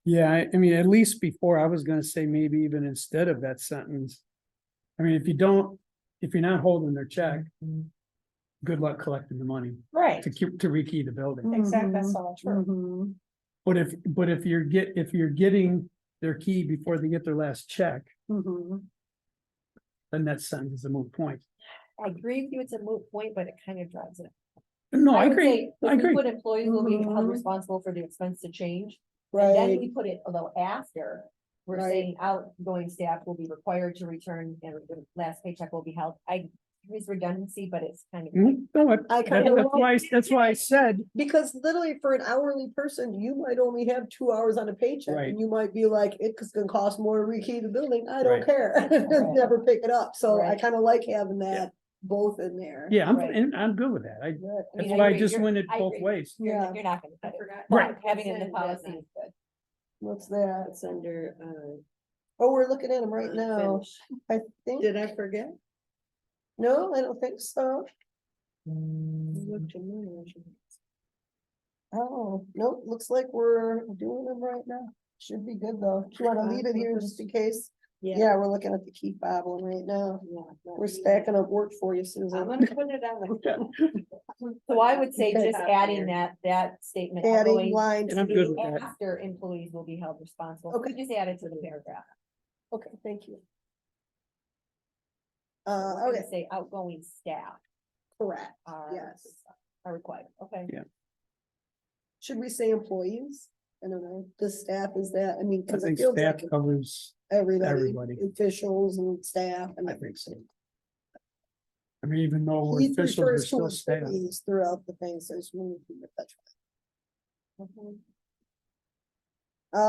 yeah, I mean, at least before, I was gonna say maybe even instead of that sentence. I mean, if you're not holding their check, good luck collecting the money Right, to rekey the building. exactly, that's mhm, all true. mhm. But if you're getting their key before they get their last check, Mhm. then that sentence is a moot point. I agree with you, it's a moot point, but it kind of drives it. No, I would agree, say I if we agree. Put employees will be held Mhm. responsible for the expense to change. And then Right, we put it, although after, we're Right. saying outgoing staff will be required to return and the last paycheck will be held. It's redundancy, but it's kind of. No, I kind of, that's why I said, because literally for an hourly person, you might only have 2 hours on a paycheck, Right. and you might be like, it's gonna cost more to rekey the building, I don't Right. care. Never pick it up, so I Right. kind of like having that both in there. yeah, Right. I'm good with that. But- That's I why I agree. just You're- went it I both agree. ways. Yeah, You're not gonna cut it. Right. But having it in the policy is good. what's that? It's under, Oh, we're looking at them right now, finish. I think, Did I forget? no, I don't think so. Look to me. Oh, nope, looks like we're doing them right now. Should be good though. Do you wanna leave it here just in case? Yeah, we're looking at the key fob one right now. We're stacking up work for you, I'm Susan. gonna put it on. So I would say Okay. just adding that statement. Adding outgoing line. And I'm good with that. After employees will be held responsible. Okay. Just add it to the paragraph. Okay, thank you. We're gonna Okay, Say outgoing staff correct. are. Yes. Are required, okay. Yeah. Should we say employees? I don't know, the staff is that, I mean, I cause it think feels staff like covers, everybody, everybody. officials and staff and I think everything. so. I mean, even though we're He officials, we're refers to still staff. employees throughout the thing, so it's really.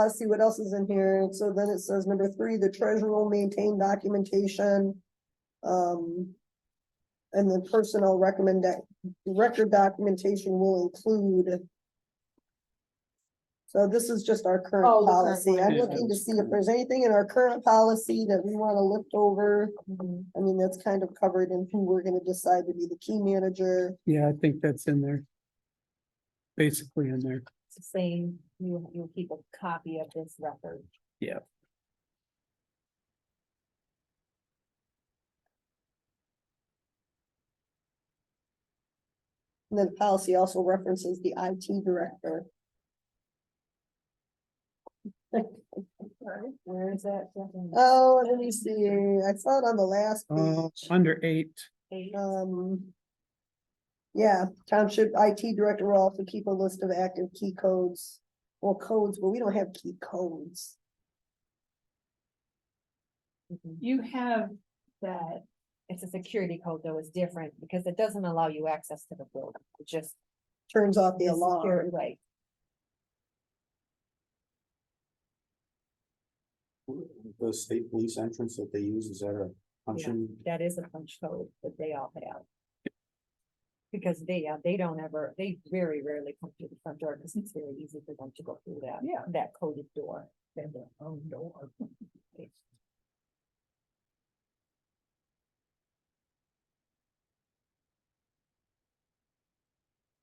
See what else is in here. So then it says number 3, the treasurer will maintain documentation. And the personnel recommend that record documentation will include. So this is just our current Oh, the current policy. one, I'm yeah. looking to see if there's anything in our current policy that we want to lift over. Mhm. I mean, that's kind of covered in who we're gonna decide to be the key manager. Yeah, I think that's in there. Basically in there. It's the same, you'll keep a copy of this record. And then policy also references the IT director. Where is that? Oh, let me see. I saw it on the last page. Under 8, Yeah, township IT director will also keep a list of active key codes. Well, codes, but we don't have key codes. You have that, It's a security code though, it's different because it doesn't allow you access to the building. It just. Turns off the the alarm. security, Right, The state police entrance that they use, is that a punching? that is a punch code that they all have. Because they don't ever, they very rarely come to the front door because it's very easy for them to go through that. Yeah. That coded door. they have their own door.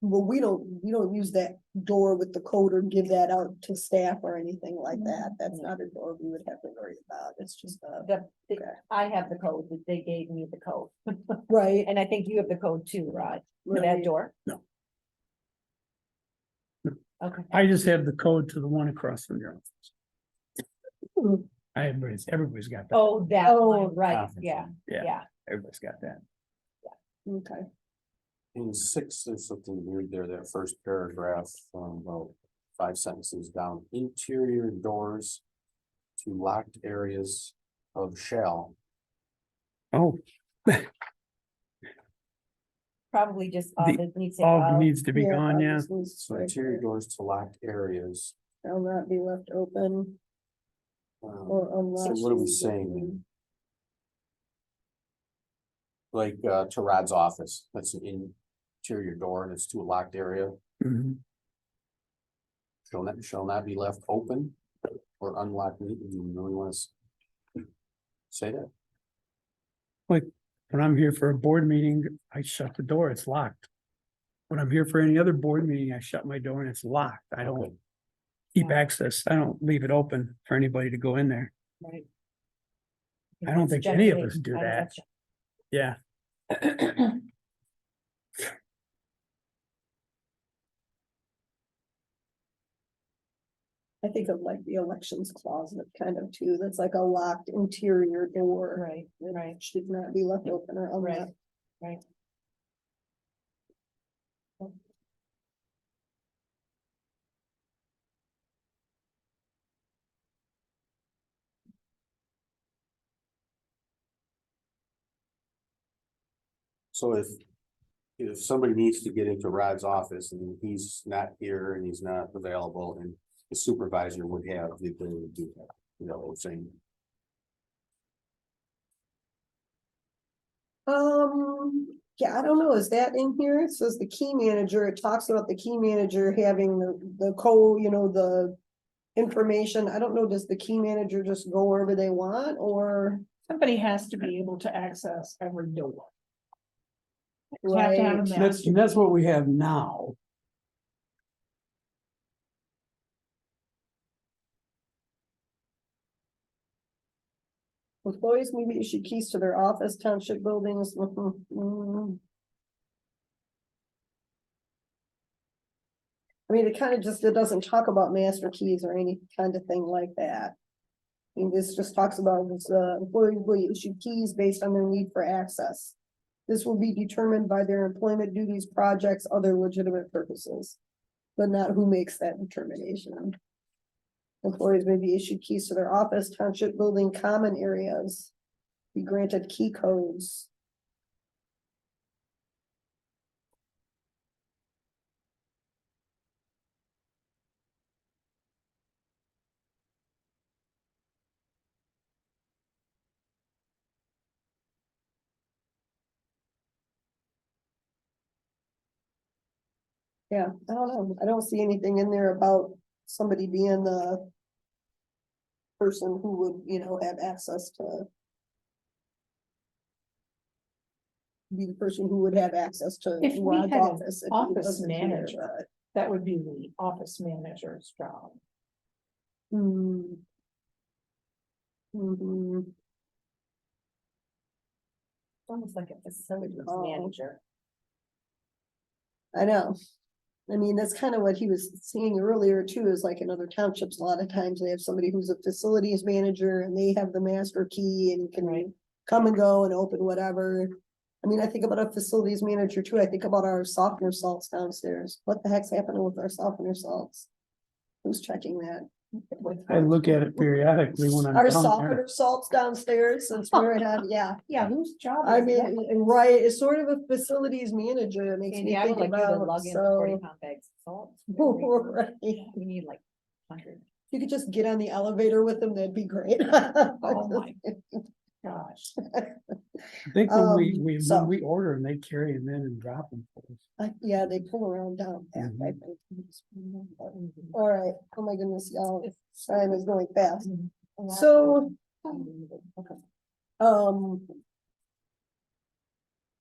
Well, we don't use that door with the code or give that out to staff or anything like that. That's not a door we would have to worry about. It's just The, I have the code, that they gave me the code. right. And I think you have the code too, Rod, for Right. that door? No. Okay, I just have the code to the one across from your Hmm. office. Everybody's got that. oh, that Oh, one, right, conference yeah, room. yeah. Everybody's got that. Okay. In 6, there's something weird there, that first paragraph, about 5 sentences down, interior doors to locked areas of shall. Oh, Probably just, The- that needs to. all needs to be gone, yeah. obviously it's So right interior there. doors to locked areas. Shall not be left open or So unlocked. what are we saying then? Like, to Rod's office, that's an interior door and it's to a locked area, Mhm. shall not be left open or unlocked. Do you really want to say that? When I'm here for a board meeting, I shut the door, it's locked. When I'm here for any other board meeting, I shut my door and it's locked. I Okay. don't keep access. I don't leave it open for anybody to go in there. Right. I don't think any of us Generally, do I- that. Yeah, I think of like the elections closet kind of too, that's like a locked interior door. Right, that right. Should not be left open or Right. unlocked. Right. So if somebody needs to get into Rod's office and he's not here and he's not available and the supervisor would have the ability to do that, you know, what I'm saying. Yeah, I don't know, is that in here? It says the key manager, it talks about the key manager having the information. I don't know, does the key manager just go wherever they want or? Somebody has to be able to access every door. You have to have a Right. that's, that's what we have now. Employees may be issued keys to their office, township buildings. I mean, it kind of just, it doesn't talk about master keys or any kind of thing like that. I mean, this just talks about this, employees will be issued keys based on their need for access. This will be determined by their employment duties, projects, other legitimate purposes. But not who makes that determination. Employees may be issued keys to their office, township building, common areas. Be granted key codes. Yeah, I don't know. I don't see anything in there about somebody being the person who would, have access to. Be the person who would have access to If we Rod's had an office. if he office wasn't here, manager. but- That would be the office manager's job. Hmm. Mhm. Almost like a facilities Oh. manager. I know. I mean, that's kind of what he was saying earlier too, is like in other townships, a lot of times they have somebody who's a facilities manager and they have the master key and Right. can come and go and open whatever. I mean, I think about a facilities manager too. I think about our softener salts downstairs. What the heck's happening with our softener salts? Who's checking that? I look at it periodically when I'm Our down there. softener salts downstairs since we're at, yeah. Yeah, whose job? I is that? mean, right, it's sort of a facilities manager. It makes And me yeah, I would think like you to about, log in 40 so. pound bags of salt. Right. We need like 100. You could just get on the elevator with them, that'd be great. Oh my gosh. I think when so- when we order them, they carry them in and drop them. for us. Yeah, they pull around down. back, I Mhm. think. All right, oh my goodness, y'all, time is going fast. And that's So, okay.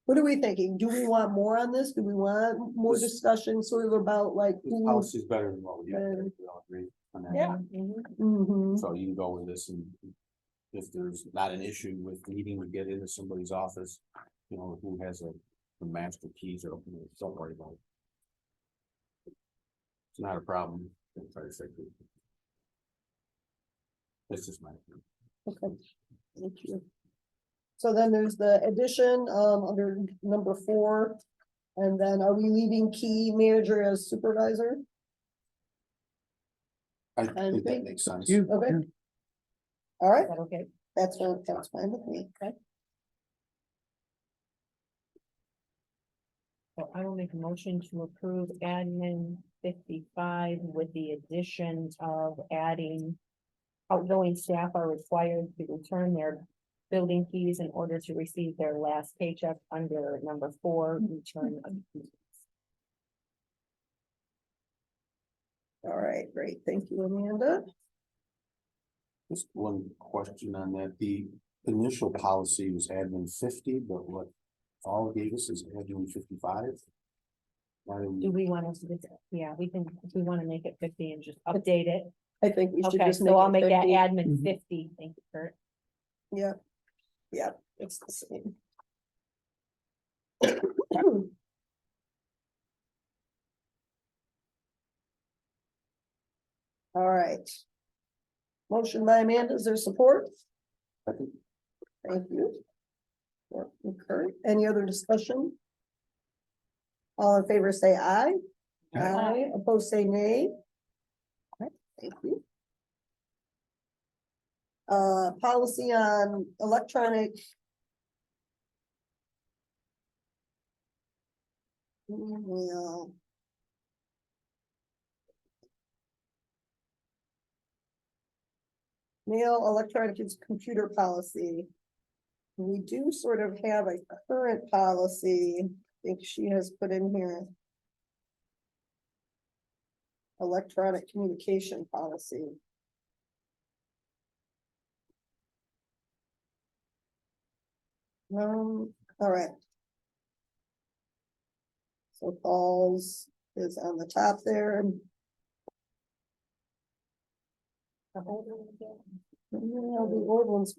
what are we thinking? Do we want more on this? Do we want more This- discussion sort of about like This who? policy is better than what we have. Better. We all agree on that. Yeah. Mhm. So you can go with this and if there's not an issue with needing to get into somebody's office, who has the master keys or don't worry about it. It's not a problem. Don't try to fix it. That's just my opinion. Okay, thank you. So then there's the addition, under number 4. And then are we leaving key manager as supervisor? I think that think- makes sense. You, Okay. yeah. All right, Is that okay? that's fine with me. Okay. So I will make a motion to approve admin 55 with the addition of adding. Outgoing staff are required to return their building keys in order to receive their last paycheck under number 4, return of keys. All right, great. Thank you, Amanda. Just one question on that, initial policy was admin 50, but what all gave us is admin 55. Why do Do we- we want to, yeah, we can, if we want to make it 50 and just update it. I think we should Okay, just make so I'll it make that 50. admin Mhm. 50. Thank you, Kurt. Yeah. Yeah, it's the same. All right. Motion by Amanda, is there support? I think Thank you. Support from Kurt. Any other discussion? All in favor, say aye. Aye, opposed, say nay. All right, thank you. Policy on electronic. Email. Mail, electronic computer policy. We do sort of have a current policy, I think she has put in here. Electronic communication policy. All right. So falls is on the top there. Yeah, the old ones.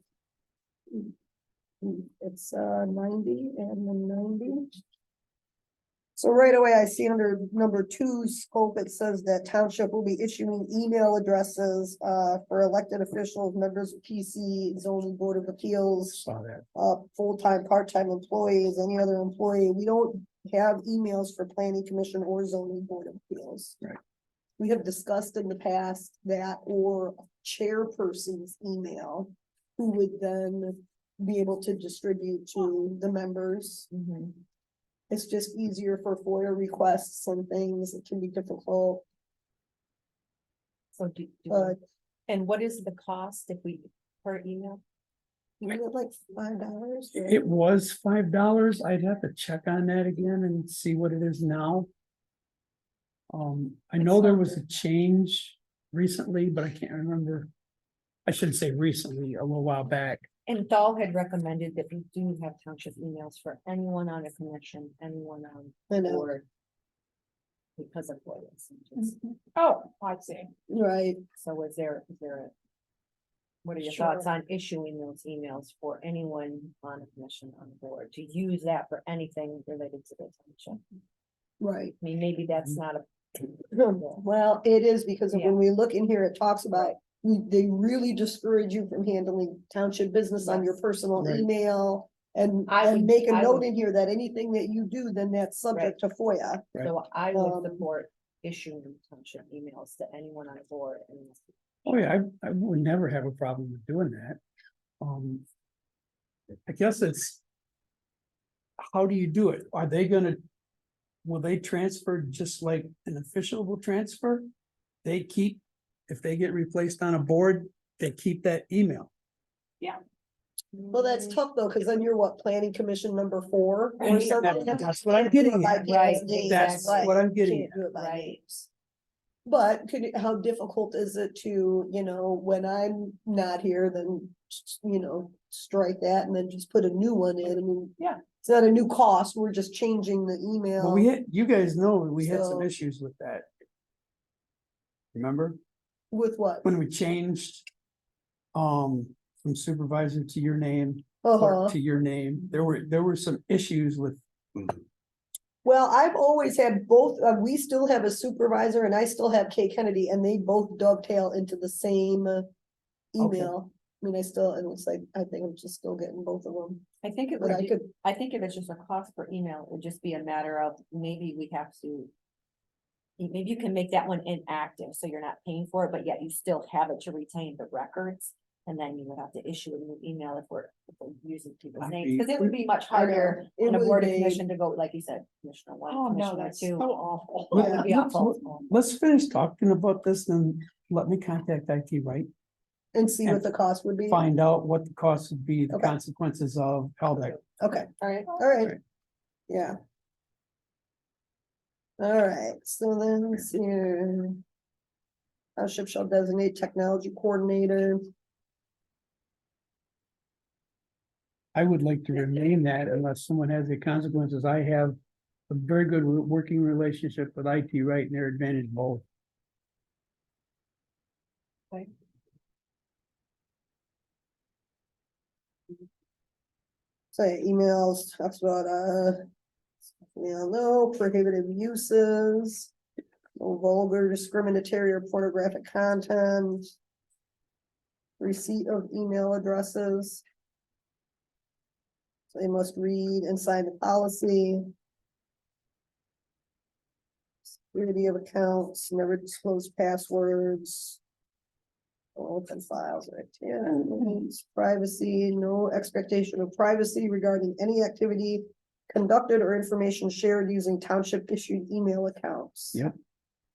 It's 90 and then 90. So right away, I see under number 2 scope, it says that township will be issuing email addresses for elected officials, members of PC, zoning board of appeals, Saw that. full-time, part-time employees, any other employee. We don't have emails for planning commission or zoning board of appeals. Right. We have discussed in the past that or chairperson's email, who would then be able to distribute to the members. Mhm. It's just easier for FOIA requests and things. It can be difficult, So do, but and what is the cost if we, per email? you get like $5. It was $5. I'd have to check on that again and see what it is now. I know there was a change recently, but I can't remember. I shouldn't say recently, a little while back. And Dahl had recommended that we do have township emails for anyone on a commission, anyone on I know, board. Because of lawyers. Oh, I see. right? So is there a? What are your Sure. thoughts on issuing those emails for anyone on a commission on the board to use that for anything related to the township? Right. I mean, maybe that's not a. Well, it is because of Yeah. when we look in here, it talks about, they really discourage you from handling township business on your Yes. personal Right. email. And I would- make a I note would- in here that anything that you do, then that's subject to FOIA. Right. So I would Um, support issuing township emails to anyone on the board and. Oh, yeah, I would never have a problem with doing that. I guess it's. How do you do it? Are they gonna? Will they transfer just like an official will transfer? They keep, if they get replaced on a board, they keep that email. Well, that's tough though, because then you're what, planning commission number 4 or Right, something? that's what I'm getting By at. Right, names, That's right, what I'm getting can't do it by Right. names. But how difficult is it to, when I'm not here, then, strike that and then just put a new one in? I mean. Yeah. It's not a new cost, we're just changing the email. Well, you guys know, we had some So- issues with that. Remember With what? when we changed? From supervisor to your name, Uh-huh. clerk to your name, there were some issues with. Well, I've always had both, we still have a supervisor and I still have Kay Kennedy and they both dovetail into the same email. I mean, it looks like, I think I'm just still getting both of them, I think it but would I be, could, I think if it's just a cost per email, it would just be a matter of maybe we have to. Maybe you can make that one inactive, so you're not paying for it, but yet you still have it to retain the records. And then you would have to issue a new email if we're using people's I'd names, be- because it would be much I know. harder It in a would board of be. commission to go, like you said, Commissioner one, Oh, no, Commissioner that's two. so awful. That would be Let's- awful. Let's finish talking about this and let me contact IT, right? and see what the cost would be. Find out what the cost would be, the Okay. consequences of how that. Okay, all right, Right. yeah. All right, so then let's see here. Township shall designate technology coordinator. I would like to remain that unless someone has the consequences. I have a very good working relationship with IT right and their advantage both. So emails talks about, no prohibited uses. No vulgar, discriminatory or pornographic content. Receipt of email addresses. So they must read and sign the policy. Security of accounts, never disclose passwords. Open files, right, yeah, privacy, no expectation of privacy regarding any activity conducted or information shared using township issued email accounts. Yep.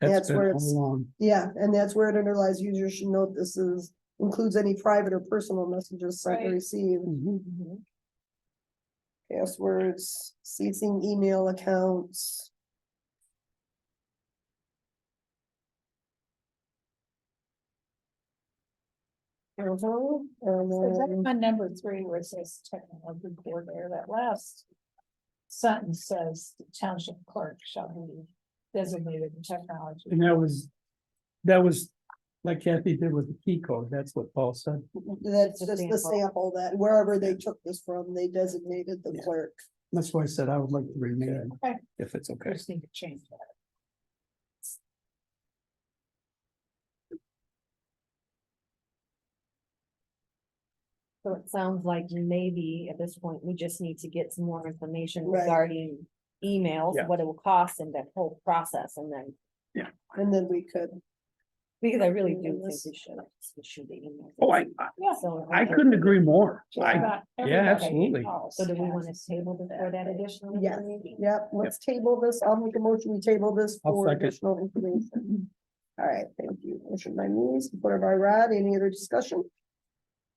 That's That's been where all it's- along. Yeah, and that's where it underlies users should note this is, includes any private or personal messages sent or Right. received. Mhm. Passwords, ceasing email accounts. And So then, on number 3, where it says technology coordinator, that last sentence says the township clerk shall be designated in technology. And that was like Kathy did with the key code. That's what Paul said. that's It's a just the sample. sample that wherever they took this from, they designated the Yeah. clerk. That's why I said I would like to remain, Okay. if it's I okay. just need to change that. So it sounds like maybe at this point, we just need to get some more information Right. regarding emails, Yeah. what it will cost and that whole process, and then, And then we could, because I really do think Yes. we should the email. Oh, Yeah. So. I couldn't agree more. I, Got yeah, everybody absolutely. else. So do we want to table this for that additional Yes. information? yep, let's table this. I'll make a motion, we table this I'll for second. additional information. All right, thank you. Motion by me, supported by Rod. Any other discussion?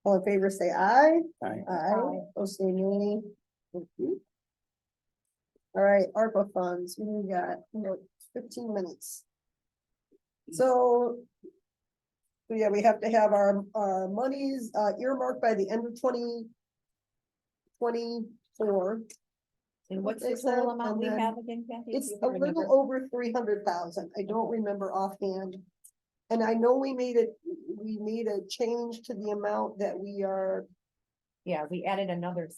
All in favor, say aye. Aye. Aye. Opposed, say nay. Thank you. All right, ARPA funds, we got, 15 minutes. So. Yeah, we have to have our monies earmarked by the end of 2024. And what's the Is that- total amount and we then have again, Kathy? It's Do you a remember? little over 300,000. I don't remember offhand. And I know we made a change to the amount that we are, Yeah, we added another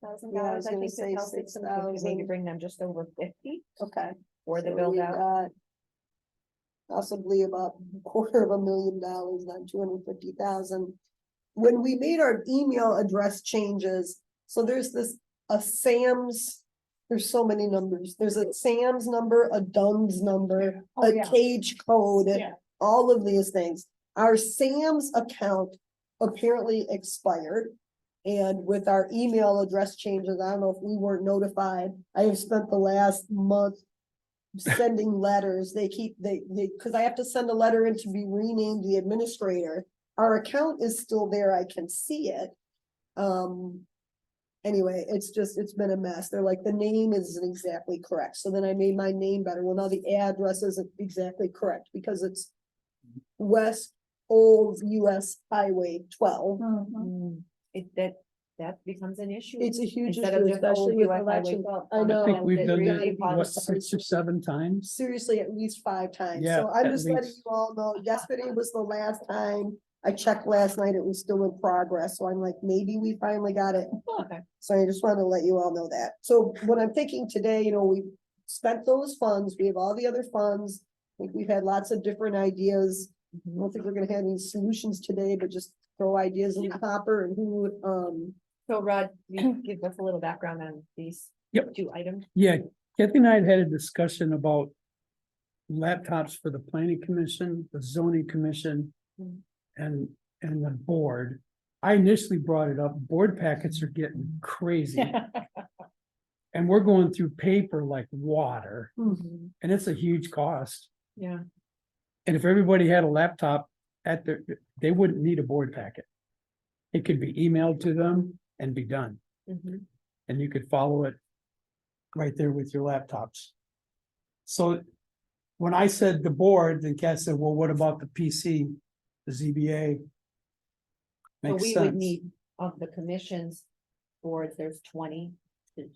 Yeah, I was $6,000, I gonna think, say to help it, so we could maybe 6,000. bring them just over 50 okay. for the so build we've out. got Possibly about $250,000, not 250,000. When we made our email address changes, so there's a Sam's, there's so many numbers. There's a Sam's number, a Dunn's number, Oh, a yeah. Cage code. Yeah. All of these things. Our Sam's account apparently expired. And with our email address changes, I don't know if we weren't notified. I have spent the last month sending letters. They, because I have to send a letter in to be renamed the administrator. Our account is still there. I can see it. Anyway, it's been a mess. They're like, the name isn't exactly correct. So then I made my name better. Well, now the address isn't exactly correct because it's West Old US Highway 12. Mhm. That becomes an issue. It's a huge Instead issue, of just especially old with US Highway election. 12. I know. I think we've It done really that, what, bothers us. 6 or 7 times? Seriously, at least 5 times. Yeah, So I'm at just letting least. you all know, yesterday was the last time. I checked last night, it was still in progress, so I'm like, maybe we finally got it. Okay. So I just wanted to let you all know that. So what I'm thinking today, we spent those funds, we have all the other funds. I think we've had lots of different ideas. I don't think we're gonna have any solutions today, but just throw ideas in the hopper and who, So Rod, you give us a little background on these Yep. 2 items. Yeah, Kathy and I had a discussion about laptops for the planning commission, the zoning commission, Mm. and the board. I initially brought it up, board packets are getting crazy, and we're going through paper like water, Mm-hmm. and it's a huge cost. Yeah. And if everybody had a laptop they wouldn't need a board packet. It could be emailed to them and be done, Mhm. and you could follow it right there with your laptops. So when I said the board, then Kat said, well, what about the PC, the ZBA? So Makes we would sense. need of the commissions boards, there's 20.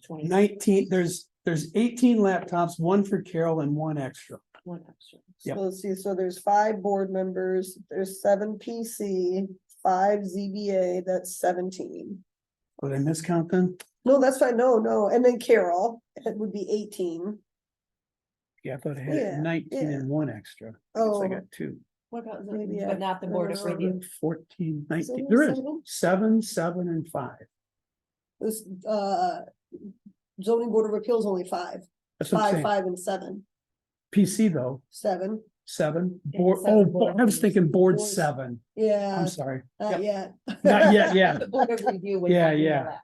20. 19, there's 18 laptops, one for Carol and one extra. One extra. Yep. So let's see, so there's 5 board members, there's 7 PC, 5 ZBA, that's 17. Oh, did I miscount then? No, that's fine, no, and then Carol, it would be 18. Yeah, I thought I had Yeah, 19 yeah. and one extra. Guess Oh, I got 2. What about, Maybe but not the board of I don't know. review? 14, 19. So There is seven? 7, and 5. this, zoning board of appeals only 5, That's what I'm 5, saying. 5 and 7, PC though, 7, 7. Yeah, Board, 7 oh, board I was thinking board Boards. 7. yeah, I'm sorry. not yet. Not yet, yeah. The board of review would Yeah, not be yeah. allowed.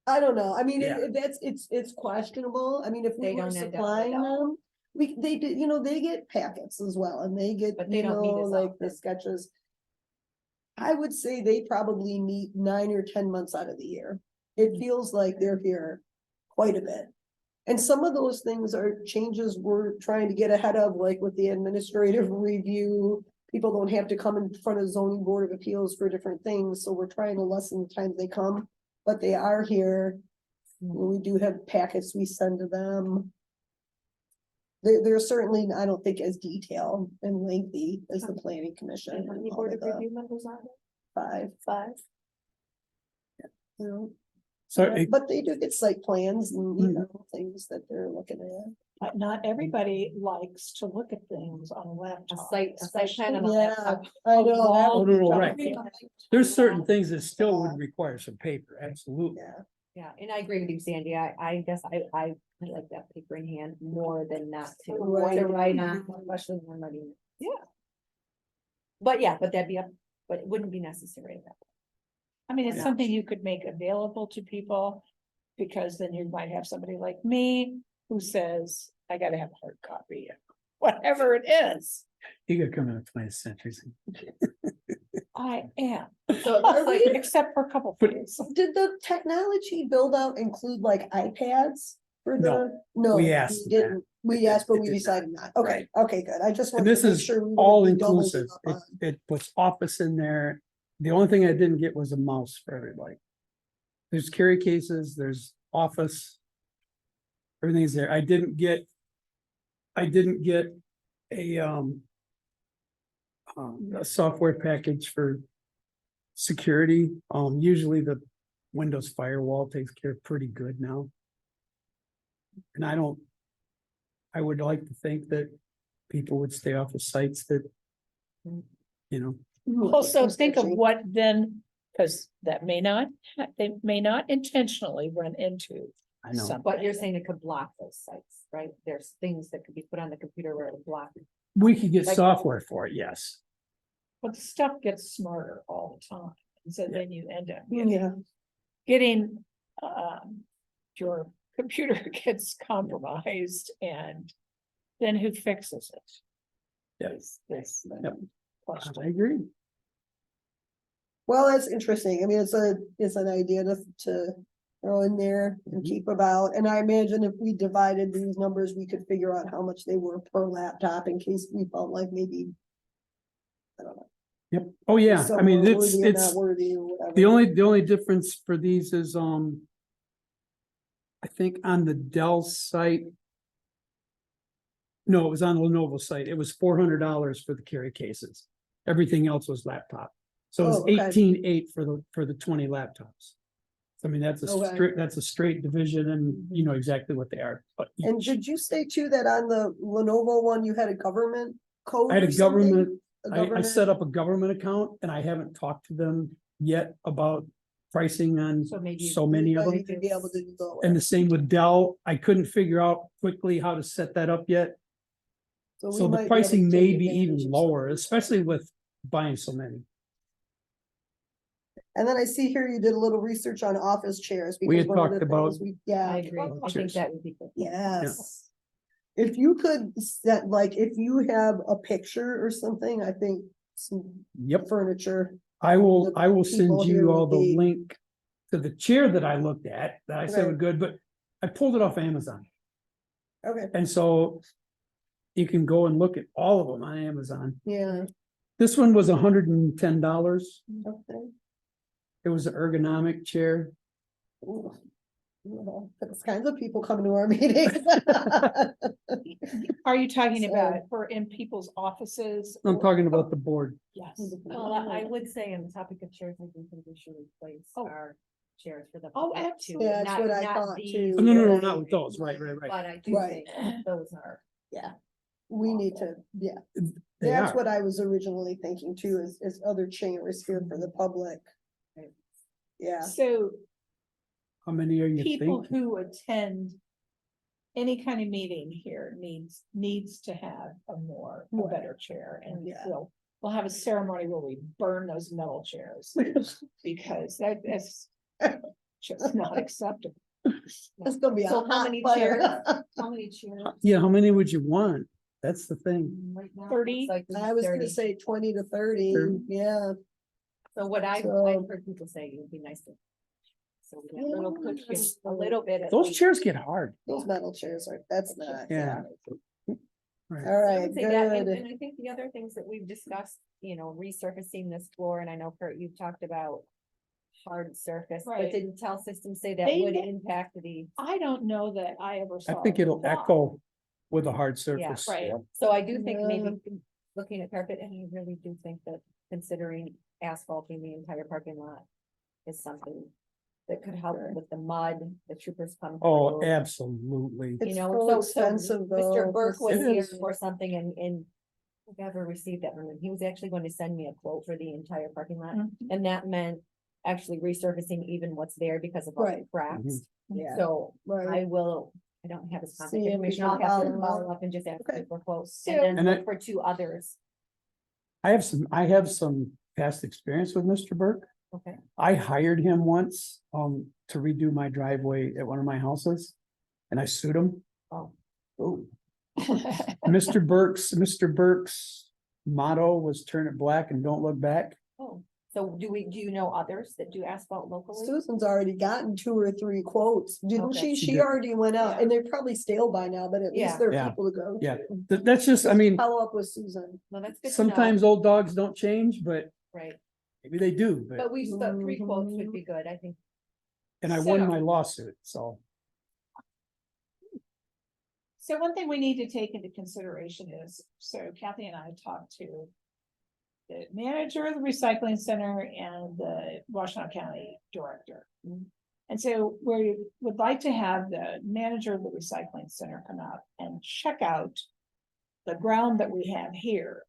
I don't know, I mean, Yeah. it's questionable, I mean, if we They were don't end up supplying with them. They did, you know, they get packets as well, and they get, But they you don't meet know, as like the often. sketches. I would say they probably meet 9 or 10 months out of the year. It feels like they're here quite a bit. And some of those things are changes we're trying to get ahead of, like with the administrative review. People don't have to come in front of zoning board of appeals for different things, so we're trying to lessen the times they come, but they are here. We do have packets we send to them. They're certainly, I don't think as detailed and lengthy as the planning commission. And how many and all board of of the review members are there? 5, 5. you know. So Yeah, it, but they do get site plans and, you Mhm. know, things that they're looking at. But not everybody likes to look at things on a A laptop. site plan on a Yeah, laptop. I know. that long would be Oh, no, tough. right. there's certain things that still would require some paper, absolutely. Yeah, Yeah, and I agree with you, Sandy. I guess I like that paper in hand more than not to. Right. To write on, especially when I'm writing. Yeah. But yeah, but that'd be up, but it wouldn't be necessary at that. I mean, it's Yeah. something you could make available to people. Because then you might have somebody like me who says, I gotta have a hard copy, whatever it is. You gotta come in the 20th century. I am, So it looks like, except for a couple But- things. did the technology build out include like iPads? For No. the, no. We asked we didn't. We asked, but It we did not. decided not. Okay, okay, good. I just And wanted this to make is sure. we all wouldn't be doubling inclusive. up It, on- it puts office in there. The only thing I didn't get was a mouse for everybody. There's carry cases, there's office. Everything's there. I didn't get a software package for security. Usually the Windows firewall takes care of pretty good now. And I would like to think that people would stay off of sites that, you know, Also, think of what then, because that may not, they may not intentionally run into. I know. something. but you're saying it could block those sites, right? There's things that could be put on the computer where it would block. We could get Like- software for it, yes. But the stuff gets smarter all the time, and so then you end up Yeah, getting, your computer gets compromised and then who fixes it? Yep. This Yep. question. I agree. well, that's interesting. I mean, it's an idea to throw in there and Mhm. keep about. And I imagine if we divided these numbers, we could figure out how much they were per laptop in case we felt like maybe. I don't know. Yep. Oh, yeah. I mean, somewhere it's, worthy or not it's, worthy or whatever. the only difference for these is, I think on the Dell site. No, it was on the Lenovo site. It was $400 for the carry cases. Everything else was laptop. So it was Oh, okay. 18,800 for the 20 laptops. So, I mean, that's Okay. a straight division and you know exactly what they are. But And each- did you say too that on the Lenovo one, you had a government code? I had or a something? government, A I set up a government account and I haven't talked to them yet about pricing on So maybe. so many of But them. you could be able to do both. And the same with Dell. I couldn't figure out quickly how to set that up yet. we So might be the able pricing to may take be advantage even of some lower, of these. especially with buying so many. And then I see here you did a little research on office chairs. We had because one of talked the about- things we- I Yeah, agree. I think Cheers. that would be good. yes. If you could set, like, if you have a picture or something, I think some Yep, furniture. I will people send here you all would the be- link to the chair that I looked at, that I said Okay. was good, but I pulled it off Amazon. Okay, And so you can go and look at all of them on Amazon. yeah, This one was $110. okay. It was an ergonomic chair. Ooh. There's kinds of people coming to our meetings. Are you talking So- about for in people's offices? I'm or- talking about the board. Yes. Well, I would say on the topic of chairs, I do think we should replace Oh. our chairs for the. Oh, public, too. absolutely. Yeah, that's Not- what I not thought, these, too. No, but- not with those, right. But I do Right. think those are. Yeah, we need to, yeah, They that's are. what I was originally thinking too, is other chairs here for the public. Right. Yeah, So How many are you people thinking? who attend any kind of meeting here needs to have a Right. better chair, and Yeah. we'll have a ceremony where we burn those metal chairs. Because that's just not acceptable. it's gonna be a So how hot many fire. chairs? How many chairs? Yeah, how many would you want? That's the thing. Right now, 30? looks like there's I was 30. gonna say 20 to 30, 30. yeah. So what I've So- heard people say, it would be nice to. So we have a little cushion, a little bit. at Those least. chairs get hard. Those metal chairs are, that's not, Yeah. yeah. Right. All I right, would say that, and good. I think the other things that we've discussed, resurfacing this floor, and I know Kurt, you've talked about. Hard surface, but Right. didn't Tell Systems say that They would did- impact the, I don't know that I ever I saw. think it'll why. echo with a hard surface. Right. so I do think Yeah. maybe looking at carpet, and I really do think that considering asphalting the entire parking lot. Is something that could help Sure. with the mud, the troopers come. Oh, through. absolutely. It's You know, so so expensive though. Mr. Burke was It here is. for something and I never received that from him. He was actually going to send me a quote for the entire parking lot. Mhm. And that meant actually resurfacing even what's there because of all the Right. cracks. Yeah, So right. I don't have his See contact if information. we I'll can have to follow follow up. up and just ask Okay. him for quotes So- and then And look I- for two others. I have some past experience with Mr. Burke. Okay. I hired him once, to redo my driveway at one of my houses. And I sued him. Oh. Oh. Mr. Burke's motto was turn it black and don't look back. Oh, so do you know others that do asphalt locally? Susan's already gotten 2 or 3 quotes, didn't Okay. she? She She did. already went out, Yeah. and they're probably stale by now, but at Yeah. least there are Yeah. people to go. Yeah. to. That's just, I mean, Follow up with Susan. Well, that's good to know. sometimes old dogs don't change, but Right, maybe they do, but, but we, but 3 quotes Mhm. would be good, I think. and I won So- my lawsuit, so. So one thing we need to take into consideration is, so Kathy and I talked to. The manager of the recycling center and the Washington County director. And so we would like to have the manager of the recycling center come out and check out. The ground that we have here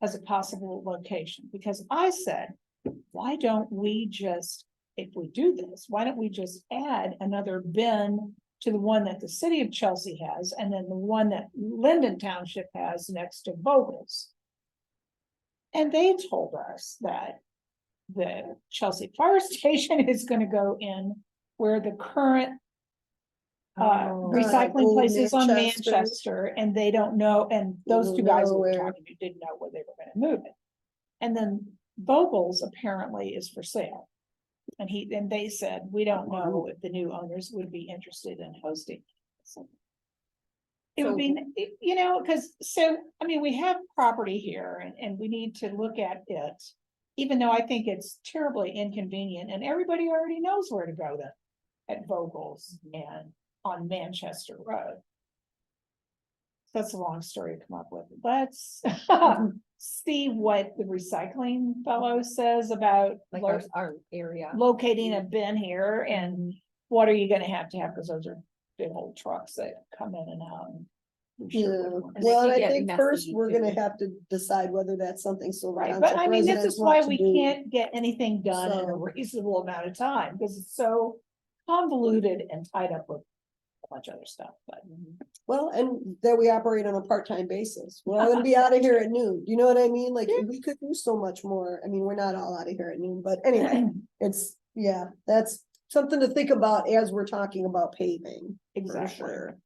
as a possible location, because I said, why don't we just, if we do this, why don't we just add another bin? To the one that the city of Chelsea has, and then the one that Linden Township has next to Vogels. And they told us that the Chelsea Fire Station is gonna go in where the current Oh. recycling Old place is on Manchester. Manchester, and they don't know, and those Don't two guys know were where. talking, to didn't know where they were gonna move it. And then Vogels apparently is for sale. And they said, we don't know if the new owners would be interested in hosting. So it would be, cause I mean, we have property here and we need to look at it. Even though I think it's terribly inconvenient and everybody already knows where to go then. At Vogels and on Manchester Road. That's a long story to come up with. Let's see what the recycling fellow says about Like lo- our area. locating a bin here and what are you gonna have to have, because those are big old trucks that come in and out. and we sure Yeah, wouldn't want And they well, and could I get think first messy, we're gonna too. have to decide whether that's something Silver Right, but Township I mean, this residents is why want we to do. can't get anything done in a So- reasonable amount of time, because it's so convoluted and tied up with a bunch of other stuff, but. Well, and that we operate on a part-time basis. We're all gonna be out of here at noon. You know what I mean? Like, we could do so much more. I mean, we're not all out of here at noon, but anyway, it's, yeah, that's something to think about as we're talking about paving. For Exactly. sure.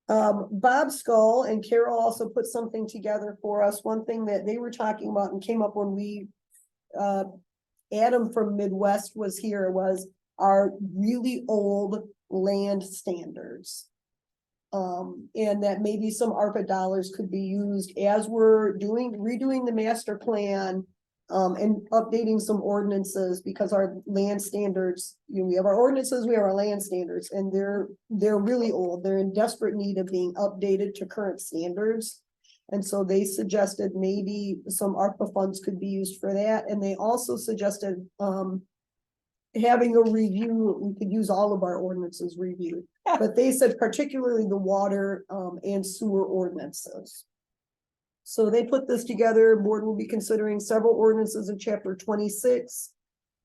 Bob Skull and Carol also put something together for us. One thing that they were talking about and came up when we, Adam from Midwest was here, was our really old land standards. And that maybe some ARPA dollars could be used as we're redoing the master plan. And updating some ordinances because our land standards, we have our ordinances, we have our land standards, and they're really old. They're in desperate need of being updated to current standards. And so they suggested maybe some ARPA funds could be used for that, and they also suggested, having a review, we could use all of our ordinances reviewed. But they said particularly the water, and sewer ordinances. So they put this together, board will be considering several ordinances in chapter 26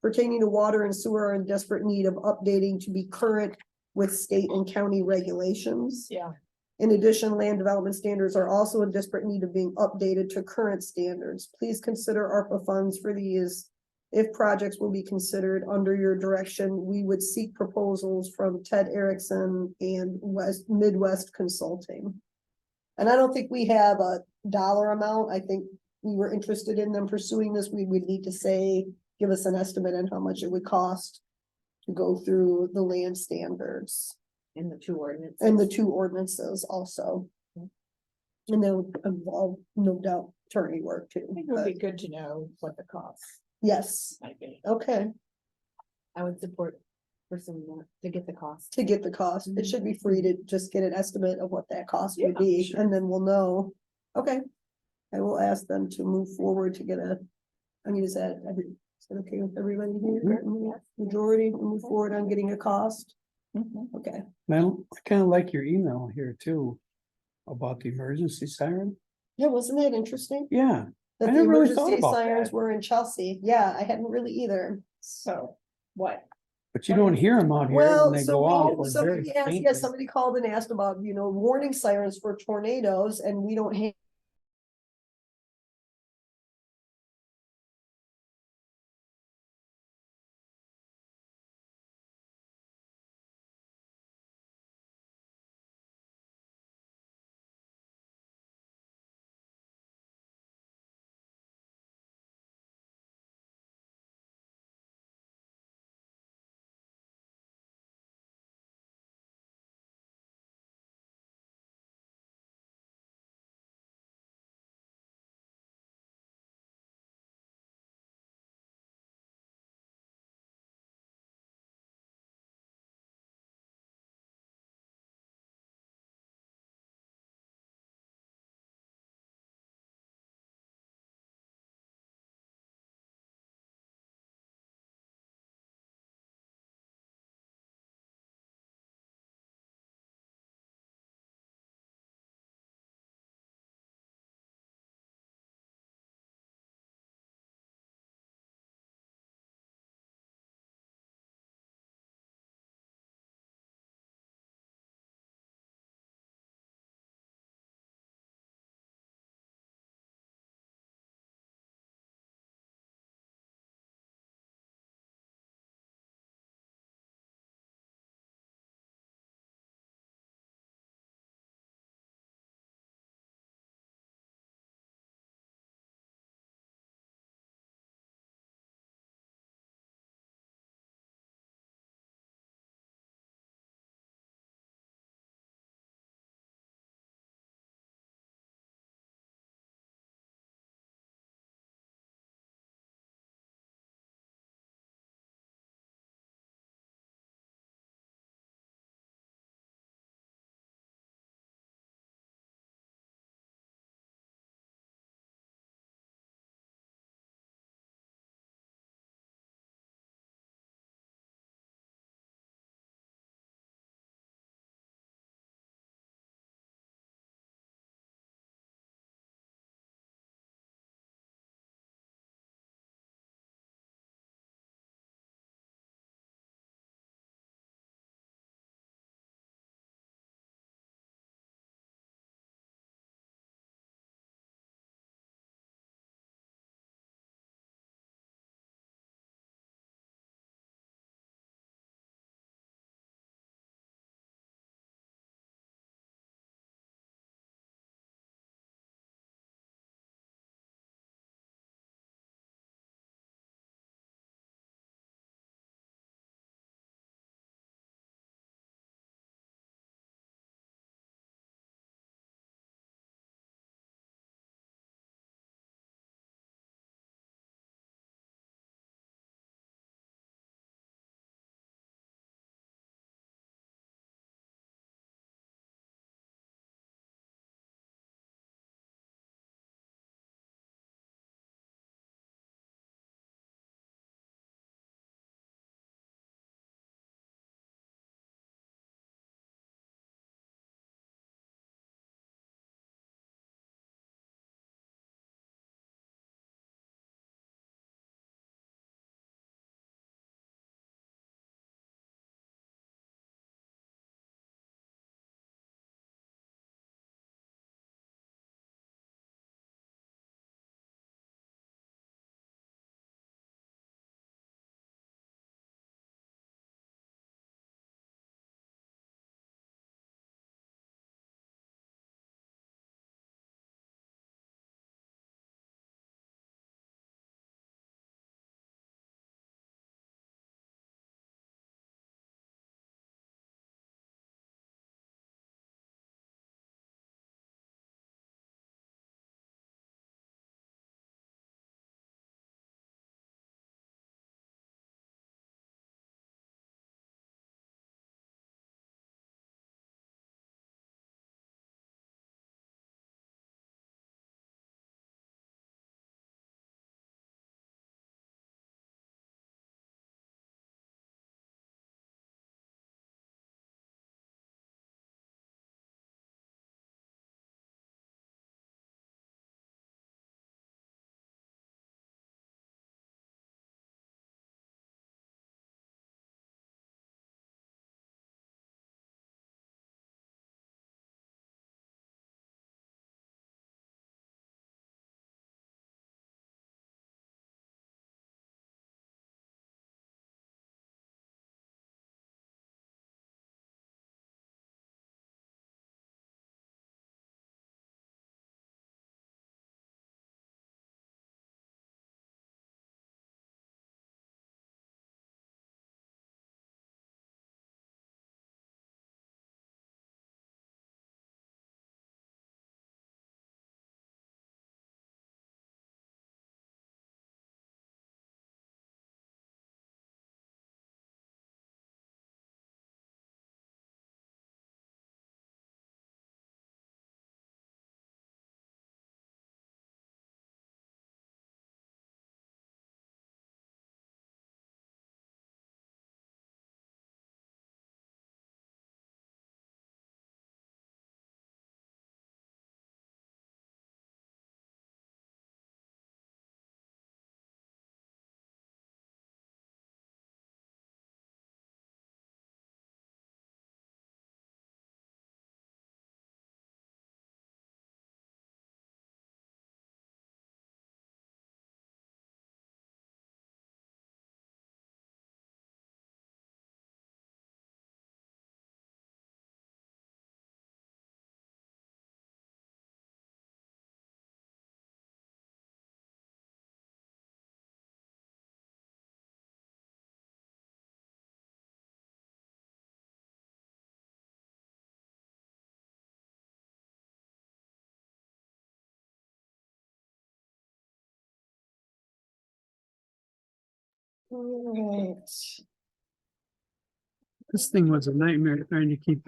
pertaining to water and sewer are in desperate need of updating to be current with state and county regulations. Yeah. In addition, land development standards are also in desperate need of being updated to current standards. Please consider ARPA funds for these. If projects will be considered under your direction, we would seek proposals from Ted Erickson and Midwest Consulting. And I don't think we have a dollar amount. I think we were interested in them pursuing this. We would need to say, give us an estimate on how much it would cost to go through the land standards In the two ordinances. and the two ordinances also. And they'll involve, no doubt, attorney work too. I think it would be but good to know what the cost yes, might be. okay, I would support pursuing that to get the cost. to get the cost. It should be free to just get an estimate of what that cost would Yeah, be, sure. and then we'll know. Okay. I will ask them to move forward to get a, I mean, is that okay with everybody here? Majority, we'll move forward on getting a cost? Mhm. Okay, Well, I kind of like your email here too. About the emergency siren. yeah, wasn't that interesting? Yeah, That I the never really thought emergency about sirens that. were in Chelsea. Yeah, I hadn't really either. So, what? but you don't hear them out here Well, when they so go off. we, or somebody very asked, yeah, faintly. somebody called and asked about, warning sirens for tornadoes, and we don't have All right. This thing was a nightmare trying to keep